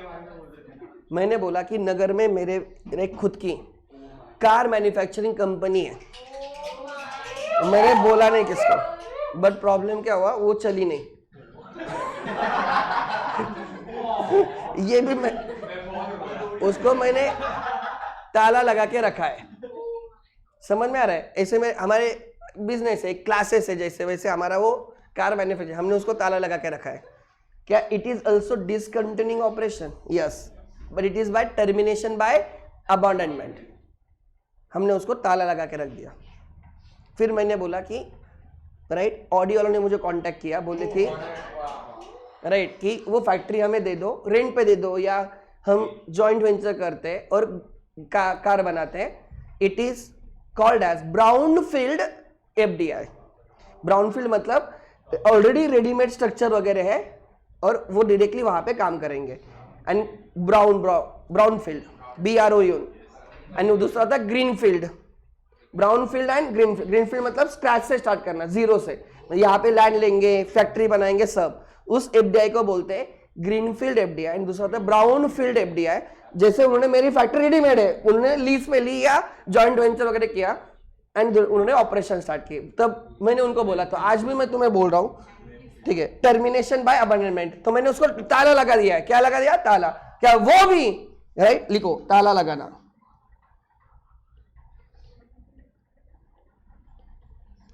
मैंने बोला कि नगर में मेरे खुद की कार मैन्युफैक्चरिंग कंपनी है। मैंने बोला नहीं किसको, बट प्रॉब्लम क्या हुआ, वो चली नहीं। ये भी मैं उसको मैंने ताला लगा के रखा है। समझ में आ रहा है? ऐसे में हमारे बिजनेस है, क्लासेस है, जैसे वैसे हमारा वो कार मैन्युफैक्चर, हमने उसको ताला लगा के रखा है। क्या it is also discontinuing operation? Yes, but it is by termination by abandonment. हमने उसको ताला लगा के रख दिया। फिर मैंने बोला कि राइट, ऑडियो वालों ने मुझे कांटेक्ट किया, बोले कि राइट कि वो फैक्ट्री हमें दे दो, रेंट पे दे दो, या हम जॉइंट वेंचर करते हैं और कार बनाते हैं। It is called as brownfield FDI. Brownfield मतलब ऑलरेडी रेडीमेड स्ट्रक्चर वगैरह है और वो डायरेक्टली वहां पे काम करेंगे। एंड ब्राउनफील्ड BROUN, एंड दूसरा था ग्रीनफील्ड। ब्राउनफील्ड एंड ग्रीनफील्ड मतलब स्क्रैच से स्टार्ट करना, जीरो से। यहाँ पे लैंड लेंगे, फैक्ट्री बनाएंगे, सब, उस एफडीआई को बोलते हैं ग्रीनफील्ड एफडीआई। एंड दूसरा होता है ब्राउन फील्ड एफडीआई, जैसे उन्होंने मेरी फैक्ट्री रेडीमेड है, उन्होंने लीज पे ली या जॉइंट वेंचर वगैरह किया एंड उन्होंने ऑपरेशन स्टार्ट किए, तब मैंने उनको बोला। तो आज भी मैं तुम्हें बोल रहा हूं, ठीक है, टर्मिनेशन बाय अबैंडनमेंट, तो मैंने उसको ताला लगा दिया है। क्या लगा दिया? ताला। क्या वो भी? राइट, लिखो ताला लगाना।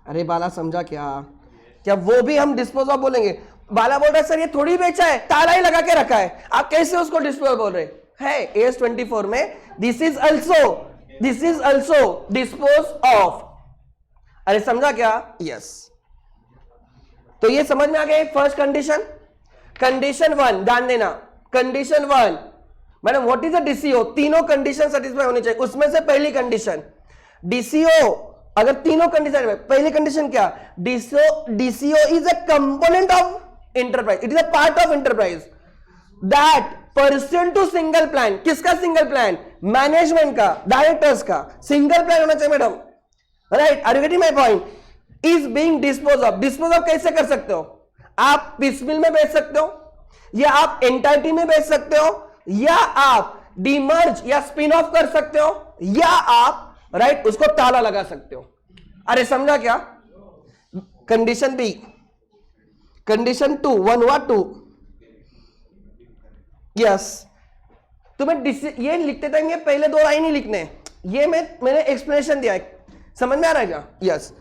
अरे बाला समझा क्या? क्या वो भी हम डिस्पोज ऑफ बोलेंगे? बाला बोल रहा है सर ये थोड़ी बेचा है, ताला ही लगा के रखा है, आप कैसे उसको डिस्पोज बोल रहे हैं? AS24 में this is also dispose of. अरे समझा क्या? यस। तो ये समझ में आ गया फर्स्ट कंडीशन। कंडीशन 1 ध्यान देना, condition 1 madam what is a DCO? तीनों कंडीशन सेटिस्फाई होनी चाहिए। उसमें से पहली कंडीशन डीसीओ, अगर तीनों कंडीशन में पहली कंडीशन क्या? DCO is a component of enterprise, it is a part of enterprise that person to single plan. किसका सिंगल प्लान? मैनेजमेंट का, डायरेक्टर्स का सिंगल प्लान होना चाहिए madam. Right, are you getting my point? Is being dispose of. Dispose of कैसे कर सकते हो? आप पिसमिल में बेच सकते हो, या आप एंटाइटी में बेच सकते हो, या आप डीमर्ज या स्पिन ऑफ कर सकते हो, या आप राइट उसको ताला लगा सकते हो। अरे समझा क्या? कंडीशन बी, कंडीशन 2 1 हुआ 2। यस, तुम्हें ये लिखते जाएंगे, पहले 2 लाइन ही लिखने, ये मैंने एक्सप्लेनेशन दिया है, समझ में आ रहा है क्या? यस।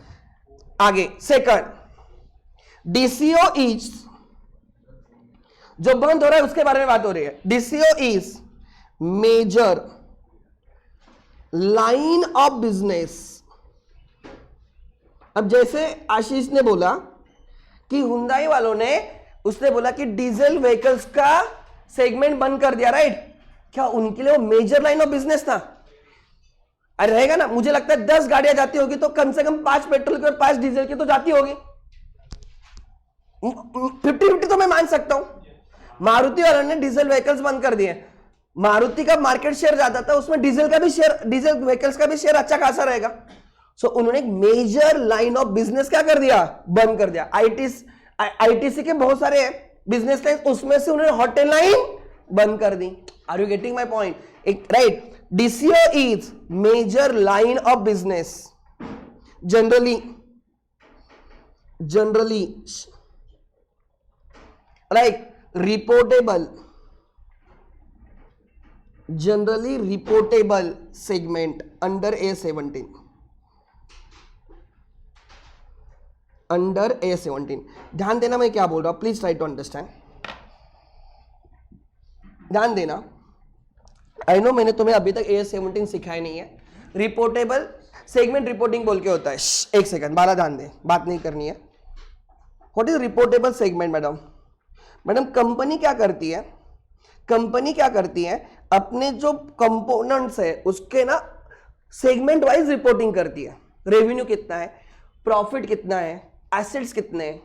आगे सेकंड, डीसीओ इज, जो बंद हो रहा है उसके बारे में बात हो रही है। DCO is major line of business. अब जैसे आशीष ने बोला कि हुंडई वालों ने, उसने बोला कि डीजल व्हीकल्स का सेगमेंट बंद कर दिया, राइट? क्या उनके लिए वो मेजर लाइन ऑफ बिजनेस था? अरे रहेगा ना, मुझे लगता है 10 गाड़ियां जाती होगी तो कम से कम 5 पेट्रोल की और 5 डीजल की तो जाती होगी। 50-50 तो मैं मान सकता हूं। मारुति वालों ने डीजल व्हीकल्स बंद कर दिए, मारुति का मार्केट शेयर ज्यादा था, उसमें डीजल का भी शेयर, डीजल व्हीकल्स का भी शेयर अच्छा खासा रहेगा। सो उन्होंने एक मेजर लाइन ऑफ बिजनेस क्या कर दिया? बंद कर दिया। आईटीसी के बहुत सारे बिजनेस लाइन, उसमें से उन्होंने होटल लाइन बंद कर दी। Are you getting my point? Right, DCO is major line of business, generally right, reportable, generally reportable segment under A17, under A17। ध्यान देना मैं क्या बोल रहा हूं, प्लीज ट्राई टू अंडरस्टैंड, ध्यान देना। आई नो मैंने तुम्हें अभी तक A17 सिखाया नहीं है। रिपोर्टेबल सेगमेंट रिपोर्टिंग बोल के होता है। एक सेकंड बाला, ध्यान दे, बात नहीं करनी है। What is reportable segment madam? Madam company क्या करती है? कंपनी क्या करती है, अपने जो कंपोनेंट्स है उसके ना सेगमेंट वाइज रिपोर्टिंग करती है। रेवेन्यू कितना है, प्रॉफिट कितना है, एसेट्स कितने हैं,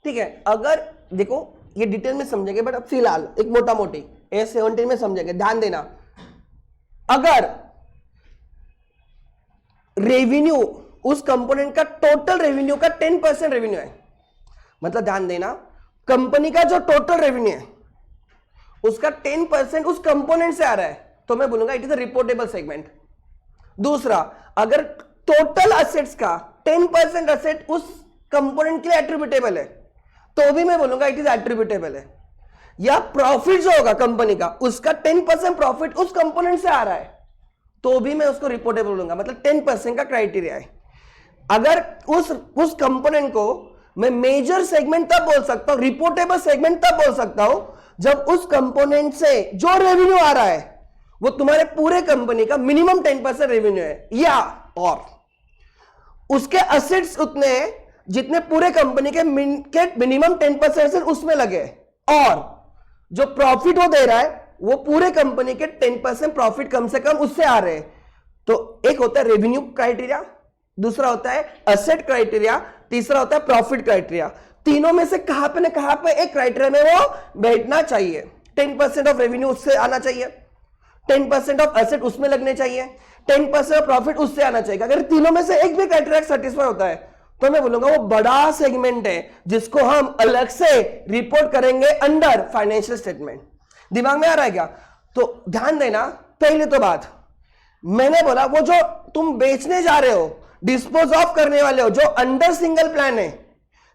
ठीक है। अगर देखो ये डिटेल में समझेंगे, बट अब फिलहाल एक मोटा मोटी A17 में समझेंगे, ध्यान देना। अगर रेवेन्यू उस कंपोनेंट का टोटल रेवेन्यू का 10% रेवेन्यू है, मतलब ध्यान देना, कंपनी का जो टोटल रेवेन्यू है उसका 10% उस कंपोनेंट से आ रहा है, तो मैं बोलूंगा it is a reportable segment. दूसरा, अगर टोटल एसेट्स का 10% एसेट उस कंपोनेंट के लिए एट्रीब्यूटेबल है, तो भी मैं बोलूंगा इट इज एट्रीब्यूटेबल है। या प्रॉफिट जो होगा कंपनी का, उसका 10% प्रॉफिट उस कंपोनेंट से आ रहा है, तो भी मैं उसको रिपोर्टेबल बोलूंगा, मतलब 10% का क्राइटेरिया है। अगर उस कंपोनेंट को मैं मेजर सेगमेंट तब बोल सकता हूं, रिपोर्टेबल सेगमेंट तब बोल सकता हूं, जब उस कंपोनेंट से जो रेवेन्यू आ रहा है वो तुम्हारे पूरे कंपनी का मिनिमम 10% रेवेन्यू है, या और उसके एसेट्स उतने हैं जितने पूरे कंपनी के मिनिमम 10% उसमें लगे, और जो प्रॉफिट वो दे रहा है वो पूरे कंपनी के 10% प्रॉफिट कम से कम उससे आ रहे हैं। तो एक होता है रेवेन्यू क्राइटेरिया, दूसरा होता है एसेट क्राइटेरिया, तीसरा होता है प्रॉफिट क्राइटेरिया। तीनों में से कहां पे ना कहां पे एक क्राइटेरिया में वो बैठना चाहिए। 10% ऑफ रेवेन्यू उससे आना चाहिए, 10% ऑफ एसेट उसमें लगने चाहिए, 10% ऑफ प्रॉफिट उससे आना चाहिए। अगर तीनों में से एक भी क्राइटेरिया सेटिस्फाई होता है तो मैं बोलूंगा वो बड़ा सेगमेंट है जिसको हम अलग से रिपोर्ट करेंगे अंडर फाइनेंशियल स्टेटमेंट। दिमाग में आ रहा है क्या? तो ध्यान देना, पहले तो बात मैंने बोला वो जो तुम बेचने जा रहे हो, डिस्पोज ऑफ करने वाले हो, जो अंडर सिंगल प्लान है,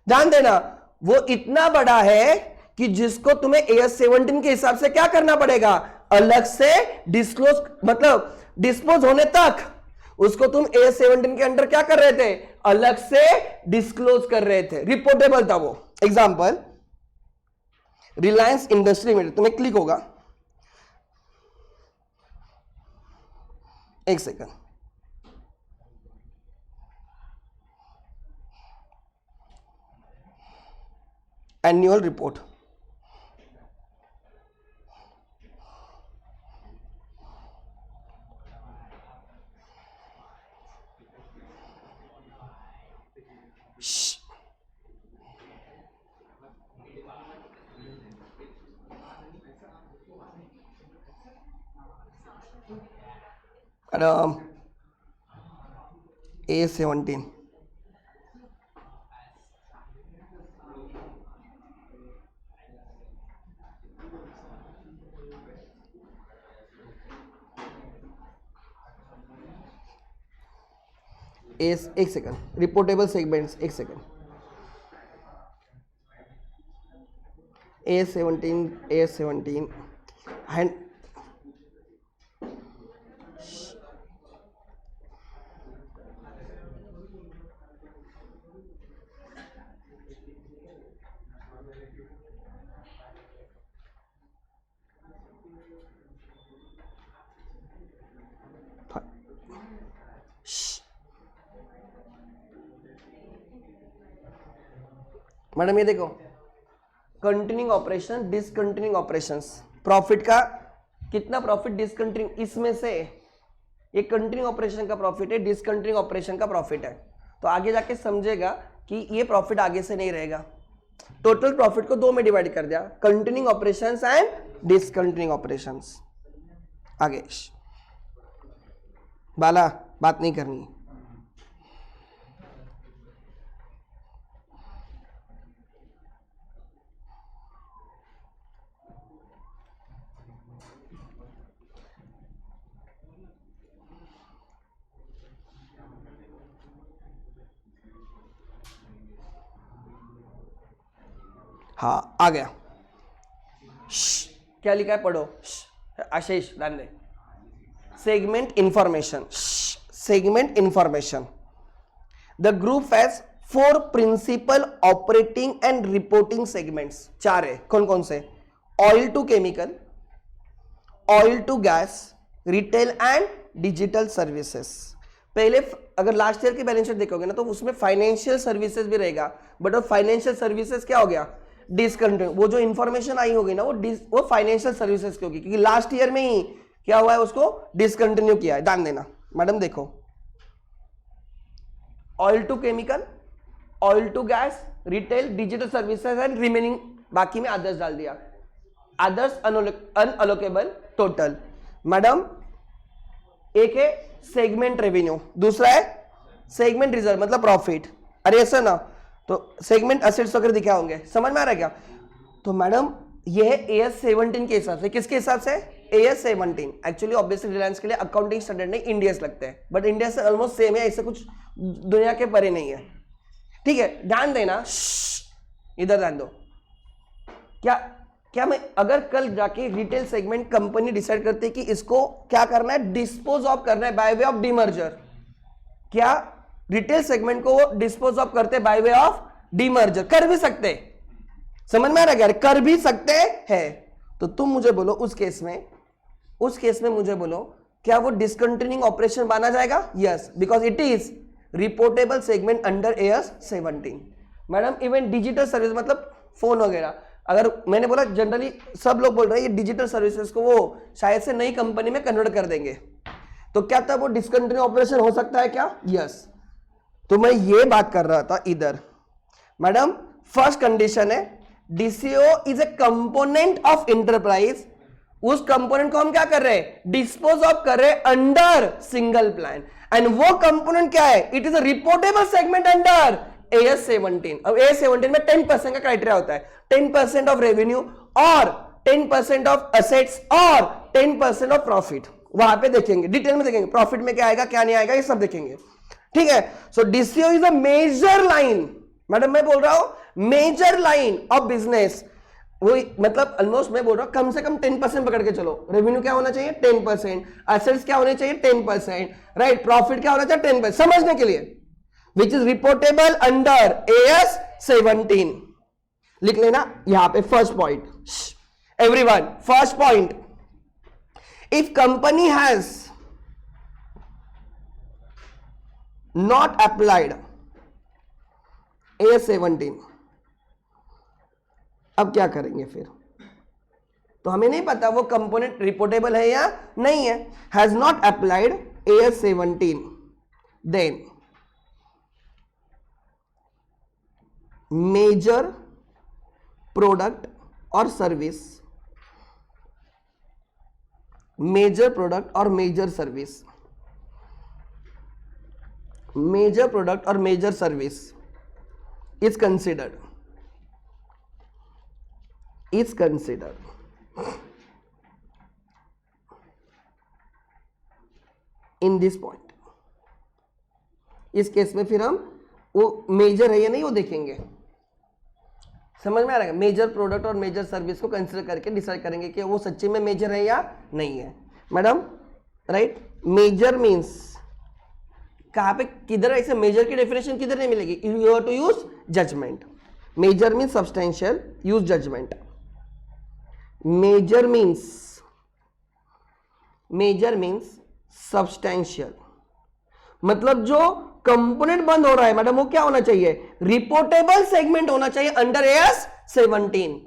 ध्यान देना वो इतना बड़ा है कि जिसको तुम्हें AS 17 के हिसाब से क्या करना पड़ेगा, अलग से डिस्क्लोज, मतलब डिस्पोज होने तक उसको तुम AS 17 के अंडर क्या कर रहे थे, अलग से डिस्क्लोज कर रहे थे, रिपोर्टेबल था वो। एग्जांपल रिलायंस इंडस्ट्री लिमिटेड, तुम्हें क्लिक होगा, एक सेकंड, एनुअल रिपोर्ट, AS 17 एक सेकंड, रिपोर्टेबल सेगमेंट्स, एक सेकंड, AS 17 हैंड, मैडम ये देखो, continuing operation, discontinuing operations, profit का कितना प्रॉफिट डिसकंटिन्यू, इसमें से ये कंटिन्यूइंग ऑपरेशन का प्रॉफिट है, डिसकंटिन्यूइंग ऑपरेशन का प्रॉफिट है। तो आगे जाके समझेगा कि ये प्रॉफिट आगे से नहीं रहेगा। टोटल प्रॉफिट को दो में डिवाइड कर दिया, continuing operations and discontinuing operations. आगे बाला बात नहीं करनी, हाँ आ गया। क्या लिखा है पढ़ो, आशीष ध्यान दे। Segment information, segment information, the group has 4 principal operating and reporting segments, 4 है। कौन कौन से? Oil to chemical, oil to gas, retail and digital services. पहले अगर लास्ट ईयर की बैलेंस शीट देखोगे ना तो उसमें फाइनेंशियल सर्विसेज भी रहेगा, बट वो फाइनेंशियल सर्विसेज क्या हो गया, डिसकंटिन्यू। वो जो इंफॉर्मेशन आई होगी ना वो फाइनेंशियल सर्विसेज की होगी, क्योंकि लास्ट ईयर में ही क्या हुआ है, उसको डिसकंटिन्यू किया है। ध्यान देना मैडम, देखो oil to chemical, oil to gas, retail, digital services and remaining, बाकी में अदर्स डाल दिया। Others unallocable total. मैडम एक है सेगमेंट रेवेन्यू, दूसरा है सेगमेंट रिजर्व मतलब प्रॉफिट। अरे ऐसा ना, तो सेगमेंट असेट्स वगैरह दिखा होंगे, समझ में आ रहा है क्या? तो मैडम ये है AS 17 के हिसाब से। किसके हिसाब से? AS 17। एक्चुअली ऑब्वियसली रिलायंस के लिए अकाउंटिंग स्टैंडर्ड नहीं, इंडियस लगते हैं, बट इंडिया से ऑलमोस्ट सेम है, ऐसे कुछ दुनिया के परे नहीं है। ठीक है, ध्यान देना, इधर ध्यान दो। क्या मैं अगर कल जाके रिटेल सेगमेंट कंपनी डिसाइड करती है कि इसको क्या करना है, डिस्पोज ऑफ करना है बाय वे ऑफ डीमर्जर, क्या रिटेल सेगमेंट को वो डिस्पोज ऑफ करते बाय वे ऑफ डीमर्जर? कर भी सकते, समझ में आ रहा है? कर भी सकते हैं। तो तुम मुझे बोलो उस केस में मुझे बोलो क्या वो डिसकंटिन्यूइंग ऑपरेशन माना जाएगा? Yes, because it is reportable segment under AS 17। Madam even digital service मतलब फोन वगैरह, अगर मैंने बोला जनरली सब लोग बोल रहे हैं ये डिजिटल सर्विसेज को वो शायद से नई कंपनी में कन्वर्ट कर देंगे, तो क्या तब वो डिसकंटिन्यू ऑपरेशन हो सकता है क्या? यस। तो मैं ये बात कर रहा था इधर। मैडम फर्स्ट कंडीशन है DCO is a component of enterprise, उस कंपोनेंट को हम क्या कर रहे हैं, डिस्पोज ऑफ कर रहे हैं अंडर सिंगल प्लान, एंड वो कंपोनेंट क्या है, it is a reportable segment under AS17। अब AS17 में 10% का क्राइटेरिया होता है, 10% ऑफ रेवेन्यू और 10% ऑफ असेट्स और 10% ऑफ प्रॉफिट। वहां पे देखेंगे, डिटेल में देखेंगे प्रॉफिट में क्या आएगा क्या नहीं आएगा, ये सब देखेंगे, ठीक है। So DCO is a major line, madam मैं बोल रहा हूं मेजर लाइन ऑफ बिजनेस। वो मतलब ऑलमोस्ट मैं बोल रहा हूं कम से कम 10% पकड़ के चलो। रेवेन्यू क्या होना चाहिए 10%, असेट्स क्या होने चाहिए 10%, राइट, प्रॉफिट क्या होना चाहिए 10%, समझने के लिए, which is reportable under AS17। लिख लेना यहां पे first point, everyone first point, if company has not applied AS17, अब क्या करेंगे फिर, तो हमें नहीं पता वो कंपोनेंट रिपोर्टेबल है या नहीं है। Has not applied AS17, then major product और सर्विस, मेजर प्रोडक्ट और मेजर सर्विस, मेजर प्रोडक्ट और major service is considered in this point। इस केस में फिर हम वो मेजर है या नहीं वो देखेंगे, समझ में आ रहा है। मेजर प्रोडक्ट और मेजर सर्विस को कंसिडर करके डिसाइड करेंगे कि वो सच्ची में मेजर है या नहीं है, मैडम, राइट। मेजर मींस कहां पे किधर, ऐसे मेजर की डेफिनेशन किधर नहीं मिलेगी, you have to use judgement. Major means substantial, use judgement. Major means substantial, मतलब जो कंपोनेंट बंद हो रहा है मैडम वो क्या होना चाहिए, रिपोर्टेबल सेगमेंट होना चाहिए अंडर AS17।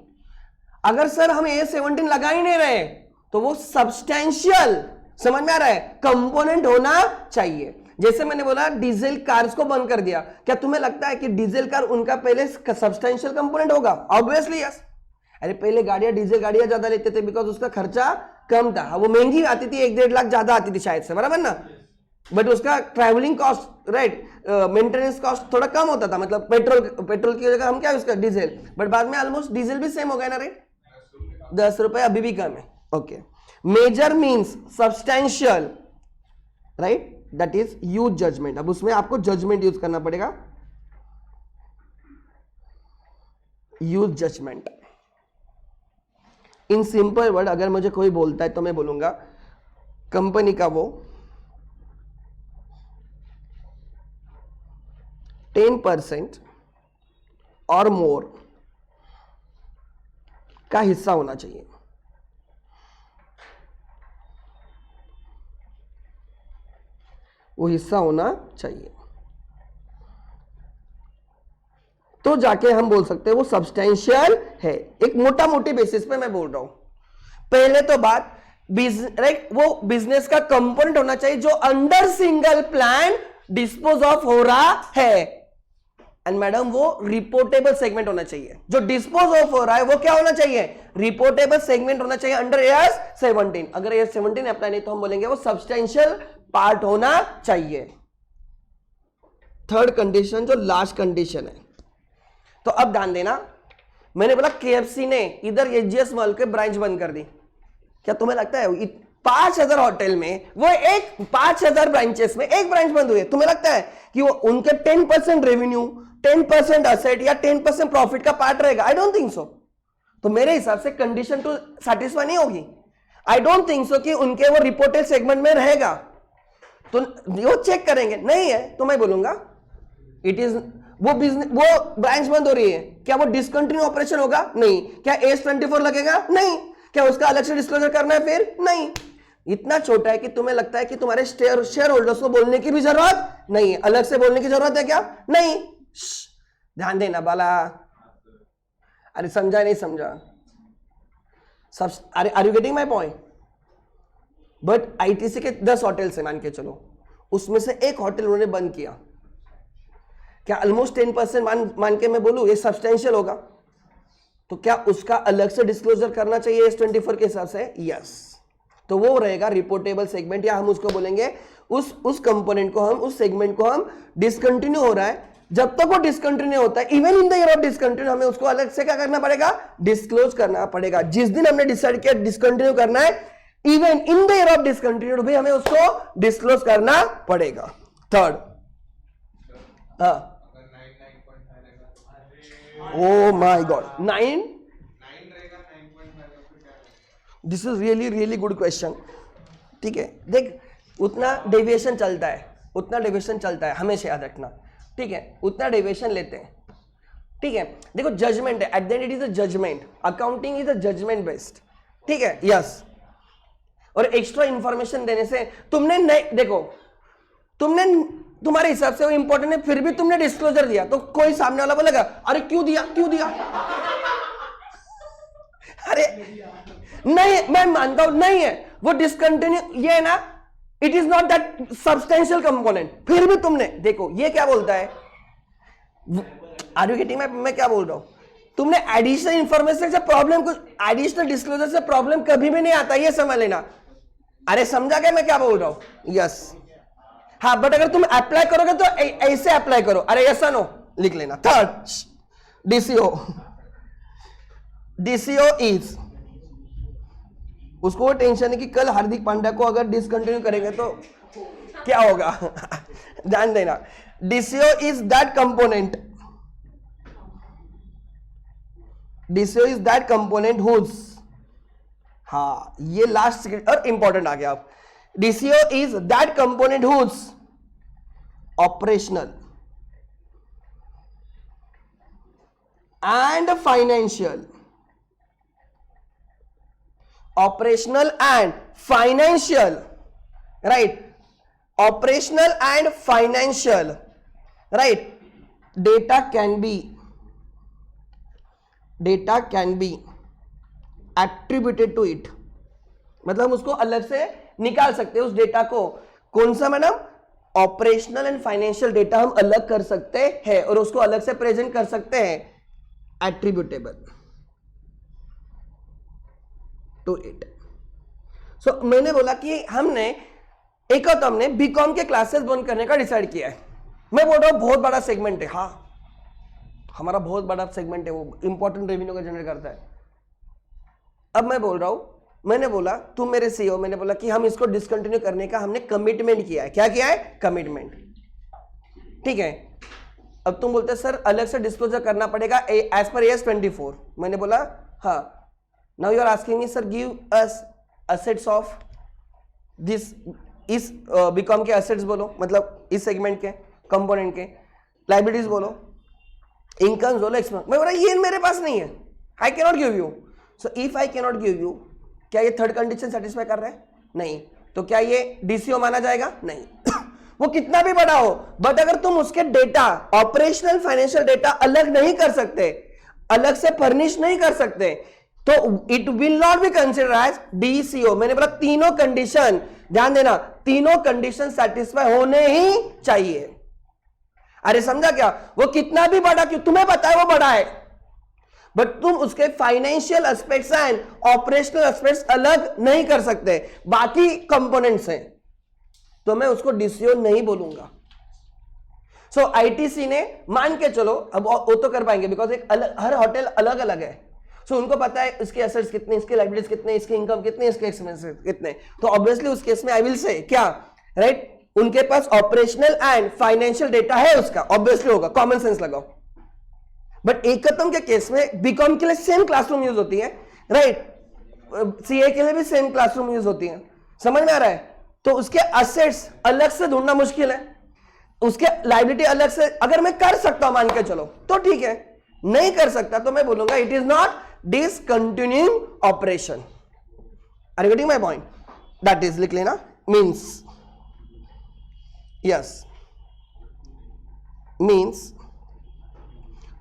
अगर सर हम AS17 लगा ही नहीं रहे तो वो सब्सटेंशियल, समझ में आ रहा है, कंपोनेंट होना चाहिए। जैसे मैंने बोला डीजल कार्स को बंद कर दिया, क्या तुम्हें लगता है कि डीजल कार उनका पहले सब्सटेंशियल कंपोनेंट होगा, ऑब्वियसली यस। अरे पहले गाड़ियां डीजल गाड़ियां ज्यादा लेते थे बिकॉज उसका खर्चा कम था, वो महंगी आती थी, 1-1.5 लाख ज्यादा आती थी शायद से, बराबर ना, बट उसका travelling cost, right, maintenance cost थोड़ा कम होता था, मतलब पेट्रोल की जगह हम क्या यूज कर डीजल, बट बाद में ऑलमोस्ट डीजल भी सेम हो गया ना, राइट, 10 रुपए अभी भी कम है, okay. Major means substantial, right, that is use judgement. अब उसमें आपको जजमेंट यूज करना पड़ेगा, use judgement. In simple word अगर मुझे कोई बोलता है तो मैं बोलूंगा कंपनी का वो 10% और मोर का हिस्सा होना चाहिए, वो हिस्सा होना चाहिए, तो जाके हम बोल सकते हैं वो सब्सटेंशियल है। एक मोटा मोटी बेसिस पे मैं बोल रहा हूं। पहले तो बात राइट, वो बिजनेस का कंपोनेंट होना चाहिए जो under single plan dispose of हो रहा है, एंड मैडम वो रिपोर्टेबल सेगमेंट होना चाहिए। जो डिस्पोज ऑफ हो रहा है वो क्या होना चाहिए, रिपोर्टेबल सेगमेंट होना चाहिए अंडर AS17। अगर AS17 अप्लाई नहीं तो हम बोलेंगे वो सब्सटेंशियल पार्ट होना चाहिए। थर्ड कंडीशन जो लास्ट कंडीशन है, तो अब ध्यान देना, मैंने बोला KFC ने इधर HGS मॉल के ब्रांच बंद कर दी। क्या तुम्हें लगता है 5,000 होटल में वो एक 5,000 ब्रांचेस में एक ब्रांच बंद हुई है, तुम्हें लगता है कि वो उनके 10% रेवेन्यू, 10% असेट या 10% प्रॉफिट का पार्ट रहेगा? I don't think so. तो मेरे हिसाब से कंडीशन टू सेटिस्फाई नहीं होगी। आई डोंट थिंक सो कि उनके वो रिपोर्टेड सेगमेंट में रहेगा, तो वो चेक करेंगे, नहीं है तो मैं बोलूंगा इट इज वो बिजनेस, वो ब्रांच बंद हो रही है, क्या वो डिसकंटिन्यू ऑपरेशन होगा? नहीं। क्या AS24 लगेगा? नहीं। क्या उसका अलग से डिस्क्लोजर करना है? फिर नहीं। इतना छोटा है कि तुम्हें लगता है कि तुम्हारे शेयर होल्डर्स को बोलने की भी जरूरत नहीं है, अलग से बोलने की जरूरत है क्या? नहीं। ध्यान देना बाला, अरे समझा नहीं समझा, सब अरे are you getting my point? But ITC के 10 होटल से मान के चलो, उसमें से एक होटल उन्होंने बंद किया, क्या ऑलमोस्ट 10% मान के मैं बोलूं ये सब्सटेंशियल होगा, तो क्या उसका अलग से डिस्क्लोजर करना चाहिए AS24 के हिसाब से? यस। तो वो रहेगा रिपोर्टेबल सेगमेंट, या हम उसको बोलेंगे उस कंपोनेंट को हम, उस सेगमेंट को हम डिसकंटिन्यू हो रहा है जब तक वो डिसकंटिन्यू होता है, even in the year of discontinue, हमें उसको अलग से क्या करना पड़ेगा, डिस्क्लोज करना पड़ेगा। जिस दिन हमने डिसाइड किया डिसकंटिन्यू करना है, even in the year of discontinue भी हमें उसको डिस्क्लोज करना पड़ेगा। Third, oh my God, 9 this is really really good question. ठीक है, देख उतना डेविएशन चलता है, उतना डेविएशन चलता है, हमेशा याद रखना। ठीक है, उतना डेविएशन लेते हैं। ठीक है, देखो जजमेंट है, at the end it is a judgement, accounting is a judgement based. ठीक है, यस। और एक्स्ट्रा इंफॉर्मेशन देने से तुमने नहीं, देखो तुमने तुम्हारे हिसाब से वो इंपॉर्टेंट है, फिर भी तुमने डिस्क्लोजर दिया, तो कोई सामने वाला बोलेगा अरे क्यों दिया, क्यों दिया? अरे नहीं, मैं मानता हूं नहीं है वो डिसकंटिन्यू, ये है ना, it is not that substantial component, फिर भी तुमने देखो ये क्या बोलता है, आर यू गेटिंग मैं क्या बोल रहा हूं? तुमने एडिशनल इंफॉर्मेशन से प्रॉब्लम, कुछ एडिशनल डिस्क्लोजर से प्रॉब्लम कभी भी नहीं आता, ये समझ लेना। अरे समझा क्या मैं क्या बोल रहा हूं? यस, हाँ, बट अगर तुम अप्लाई करोगे तो ऐसे अप्लाई करो, अरे ऐसा नो लिख लेना। थर्ड, डीसीओ, डीसीओ इज, उसको टेंशन है कि कल हार्दिक पांड्या को अगर डिसकंटिन्यू करेंगे तो क्या होगा। ध्यान देना, DCO is that component, DCO is that component whose, हाँ ये लास्ट और इंपॉर्टेंट आ गया। अब DCO is that component whose operational and financial, operational and financial, right, operational and financial, right, data can be attributed to it, मतलब हम उसको अलग से निकाल सकते हैं उस डेटा को। कौन सा madam? Operational and financial data हम अलग कर सकते हैं और उसको अलग से प्रेजेंट कर सकते हैं, एट्रीब्यूटेबल टू इट। सो मैंने बोला कि हमने हमने बीकॉम के क्लासेस बंद करने का डिसाइड किया है। मैं बोल रहा हूं बहुत बड़ा सेगमेंट है, हाँ हमारा बहुत बड़ा सेगमेंट है, वो इंपॉर्टेंट रेवेन्यू का जनरेट करता है। अब मैं बोल रहा हूं, मैंने बोला तुम मेरे सीईओ, मैंने बोला कि हम इसको डिसकंटिन्यू करने का हमने कमिटमेंट किया है। क्या किया है? कमिटमेंट। ठीक है, अब तुम बोलते सर अलग से डिस्क्लोजर करना पड़ेगा एज पर AS 24। मैंने बोला हाँ। Now you are asking me sir give us assets of this, इस बीकॉम के असेट्स बोलो, मतलब इस सेगमेंट के कंपोनेंट के, लाइबिलिटीज बोलो, इनकम बोलो, एक्सपेंस। मैं बोला ये मेरे पास नहीं है, I can not give you. So if I can not give you, क्या ये थर्ड कंडीशन सेटिस्फाई कर रहा है? नहीं। तो क्या ये डीसीओ माना जाएगा? नहीं। वो कितना भी बड़ा हो, बट अगर तुम उसके डेटा, ऑपरेशनल फाइनेंशियल डेटा अलग नहीं कर सकते, अलग से फर्निश नहीं कर सकते, तो it will not be consider as DCO. मैंने बोला तीनों कंडीशन, ध्यान देना, तीनों कंडीशन सेटिस्फाई होने ही चाहिए। अरे समझा क्या? वो कितना भी बड़ा, क्यों तुम्हें पता है वो बड़ा है, बट तुम उसके financial aspects and operational aspects अलग नहीं कर सकते, बाकी कंपोनेंट्स हैं, तो मैं उसको डीसीओ नहीं बोलूंगा। सो आईटीसी ने मान के चलो, अब वो तो कर पाएंगे बिकॉज एक अलग, हर होटल अलग अलग है। सो उनको पता है इसके एसेट्स कितने, इसके लायबिलिटीज कितने, इसके इनकम कितने, इसके एक्सपेंसेस कितने, तो ऑब्वियसली उस केस में आई विल से क्या, राइट, उनके पास ऑपरेशनल एंड फाइनेंशियल डेटा है उसका, ऑब्वियसली होगा, कॉमन सेंस लगाओ। बट एकत्तम के केस में बीकॉम के लिए सेम क्लासरूम यूज होती है, राइट, सीए के लिए भी सेम क्लासरूम यूज होती है, समझ में आ रहा है? तो उसके असेट्स अलग से ढूंढना मुश्किल है, उसके लायबिलिटी अलग से, अगर मैं कर सकता हूं मान के चलो तो ठीक है, नहीं कर सकता तो मैं बोलूंगा it is not discontinuing operation. Are you getting my point? That is, लिख लेना, means, yes, means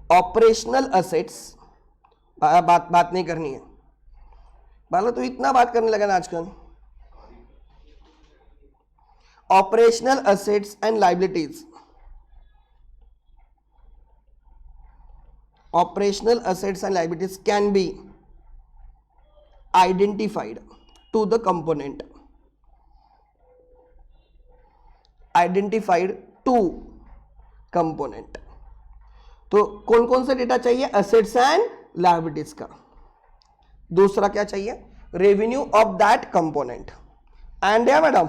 operational assets, बात नहीं करनी है, बाला तो इतना बात करने लगा ना आजकल। Operational assets and liabilities, operational assets and liabilities can be identified to the component, identified to component, तो कौन कौन से डेटा चाहिए? एसेट्स एंड लायबिलिटीज का। दूसरा क्या चाहिए? Revenue of that component. And है मैडम,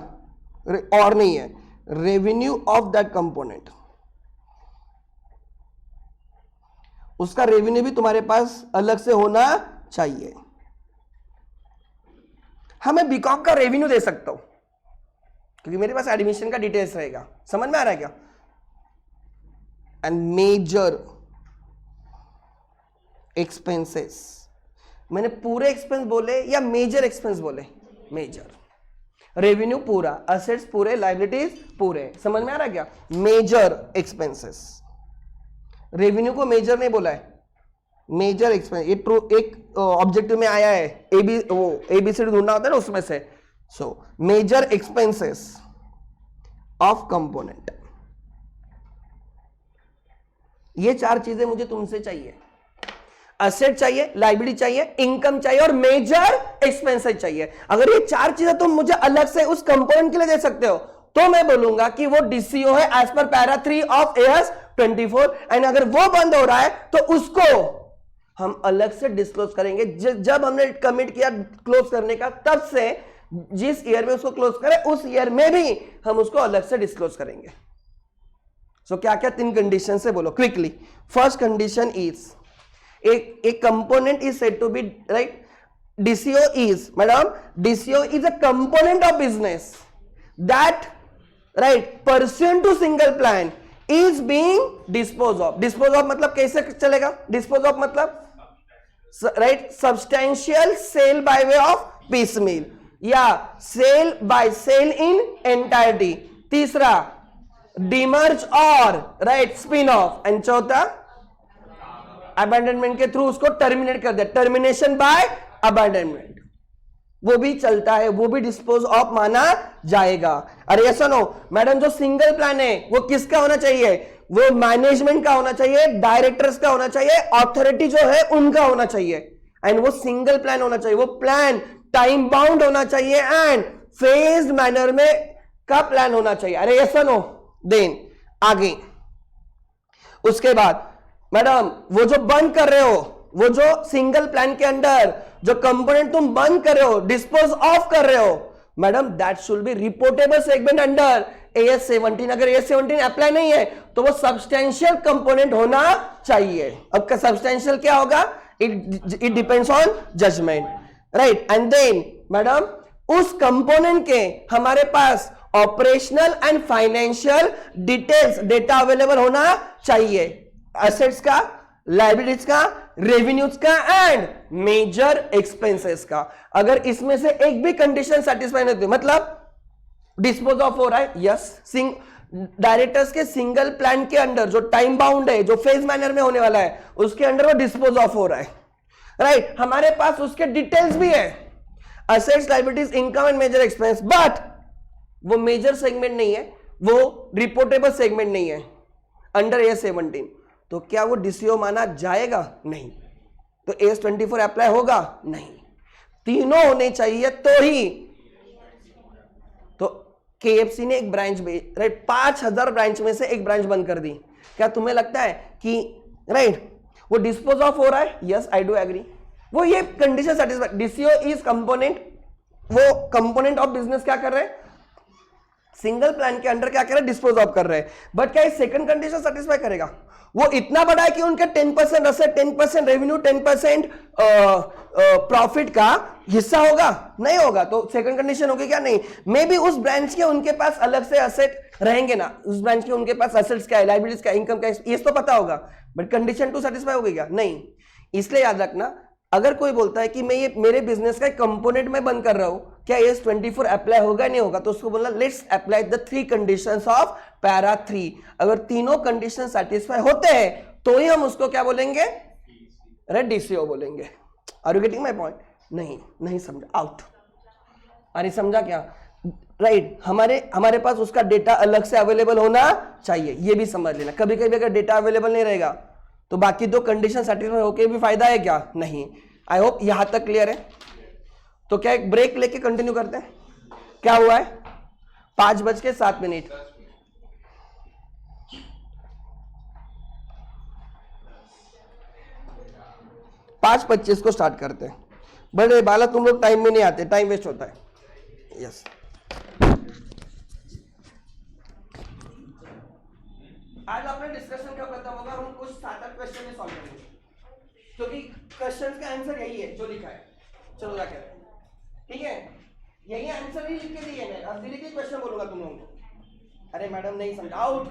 और नहीं है, रेवेन्यू ऑफ दैट कंपोनेंट। उसका रेवेन्यू भी तुम्हारे पास अलग से होना चाहिए। हाँ, मैं बीकॉम का रेवेन्यू दे सकता हूं क्योंकि मेरे पास एडमिशन का डिटेल्स रहेगा। समझ में आ रहा है क्या? एंड मेजर एक्सपेंसेस, मैंने पूरे एक्सपेंस बोले या मेजर एक्सपेंस बोले? मेजर। रेवेन्यू पूरा, असेट्स पूरे, लायबिलिटीज पूरे। समझ में आ रहा है क्या? Major expenses. रेवेन्यू को मेजर नहीं बोला है, मेजर एक्सपेंस। ये ट्रू एक ऑब्जेक्टिव में आया है, एबीसीडी ढूंढना होता है ना उसमें से। So major expenses of component. ये चार चीजें मुझे तुमसे चाहिए। असेट चाहिए, लायबिलिटी चाहिए, इनकम चाहिए और मेजर एक्सपेंसेस चाहिए। अगर ये चार चीजें तुम मुझे अलग से उस कंपोनेंट के लिए दे सकते हो तो मैं बोलूंगा कि वो डीसीओ है as per para 3 of as 24। And अगर वो बंद हो रहा है तो उसको हम अलग से डिस्क्लोज करेंगे। जब हमने कमिट किया क्लोज करने का, तब से जिस ईयर में उसको क्लोज करें उस ईयर में भी हम उसको अलग से डिस्क्लोज करेंगे। सो क्या क्या 3 कंडीशन से बोलो quickly. First condition is a component is said to be right. DCO is, madam, DCO is a component of business that, right, pursuant to single plan is being disposed of. Dispose of मतलब कैसे चलेगा? Dispose of मतलब right, substantial sale by way of piecemeal या sale by sale in entirety. तीसरा demerge और right spin off। And चौथा abandonment के through उसको टर्मिनेट कर दिया, टर्मिनेशन बाय अबैंडनमेंट। वो भी चलता है, वो भी डिस्पोज ऑफ माना जाएगा। अरे ऐसा नो मैडम, जो सिंगल प्लान है वो किसका होना चाहिए? वो मैनेजमेंट का होना चाहिए, डायरेक्टर्स का होना चाहिए, अथॉरिटी जो है उनका होना चाहिए। एंड वो सिंगल प्लान होना चाहिए, वो प्लान टाइम बाउंड होना चाहिए एंड फेज्ड मैनर में का प्लान होना चाहिए। अरे ऐसा नो। देन आगे उसके बाद मैडम, वो जो बंद कर रहे हो, वो जो सिंगल प्लान के अंदर जो कंपोनेंट तुम बंद कर रहे हो, डिस्पोज ऑफ कर रहे हो, madam that should be reportable segment under as 17। अगर एएस 17 अप्लाई नहीं है तो वो सब्सटेंशियल कंपोनेंट होना चाहिए। अब का सब्सटेंशियल क्या होगा? It depends on judgement, right. And then madam, उस कंपोनेंट के हमारे पास operational and financial details data available होना चाहिए। एसेट्स का, लायबिलिटीज का, रेवेन्यूज का एंड मेजर एक्सपेंसेस का। अगर इसमें से एक भी कंडीशन सेटिस्फाई नहीं होती, मतलब डिस्पोज ऑफ हो रहा है, यस, डायरेक्टर्स के सिंगल प्लान के अंदर जो टाइम बाउंड है, जो फेज मैनर में होने वाला है, उसके अंदर वो डिस्पोज ऑफ हो रहा है, राइट। हमारे पास उसके डिटेल्स भी है, assets, liabilities, income and major expense, but वो मेजर सेगमेंट नहीं है, वो रिपोर्टेबल सेगमेंट नहीं है अंडर एएस 17। तो क्या वो डीसीओ माना जाएगा? नहीं। तो एएस 24 अप्लाई होगा? नहीं। तीनों होने चाहिए तो ही। तो केएफसी ने एक ब्रांच राइट, 5000 ब्रांच में से एक ब्रांच बंद कर दी। क्या तुम्हें लगता है कि राइट वो डिस्पोज ऑफ हो रहा है? Yes, I do agree. वो ये condition satisfy, DCO is component, वो कंपोनेंट ऑफ बिजनेस क्या कर रहे हैं? सिंगल प्लान के अंडर क्या कर रहे हैं? डिस्पोज ऑफ कर रहे हैं। बट क्या सेकंड कंडीशन सेटिस्फाई करेगा? वो इतना बड़ा है कि उनके 10% असेट, 10% रेवेन्यू, 10% प्रॉफिट का हिस्सा होगा? नहीं होगा। तो सेकंड कंडीशन होगी क्या? नहीं। मे बी उस ब्रांच के उनके पास अलग से असेट रहेंगे ना, उस ब्रांच के उनके पास असेट्स क्या है, लायबिलिटीज क्या, इनकम क्या, ये तो पता होगा, बट कंडीशन 2 सेटिस्फाई होगी क्या? नहीं। इसलिए याद रखना, अगर कोई बोलता है कि मैं ये मेरे बिजनेस का कंपोनेंट में बंद कर रहा हूं, क्या एएस 24 अप्लाई होगा नहीं होगा? तो उसको बोलना let's apply the 3 conditions of para 3। अगर तीनों कंडीशन सेटिस्फाई होते हैं तो ही हम उसको क्या बोलेंगे? रेड डीसीओ बोलेंगे। Are you getting my point? नहीं समझा, आउट। अरे समझा क्या? राइट, हमारे पास उसका डेटा अलग से अवेलेबल होना चाहिए, ये भी समझ लेना। कभी कभी अगर डेटा अवेलेबल नहीं रहेगा तो बाकी 2 कंडीशन सेटिस्फाई होके भी फायदा है क्या? नहीं। आई होप यहां तक क्लियर है। तो क्या एक ब्रेक लेके कंटिन्यू करते हैं? क्या हुआ है? 5:07। 5:25 को स्टार्ट करते हैं। बड़े बाला तुम लोग टाइम में नहीं आते, टाइम वेस्ट होता है। यस आज अपना डिस्कशन क्या खत्म होगा, हम कुछ 7-8 क्वेश्चन सॉल्व करेंगे, क्योंकि क्वेश्चन का आंसर यही है जो लिखा है। चलो जाकर, ठीक है, यही आंसर ही लिख के दिए मैं, अब धीरे धीरे क्वेश्चन बोलूंगा तुम लोगों को। अरे मैडम नहीं समझा, आउट।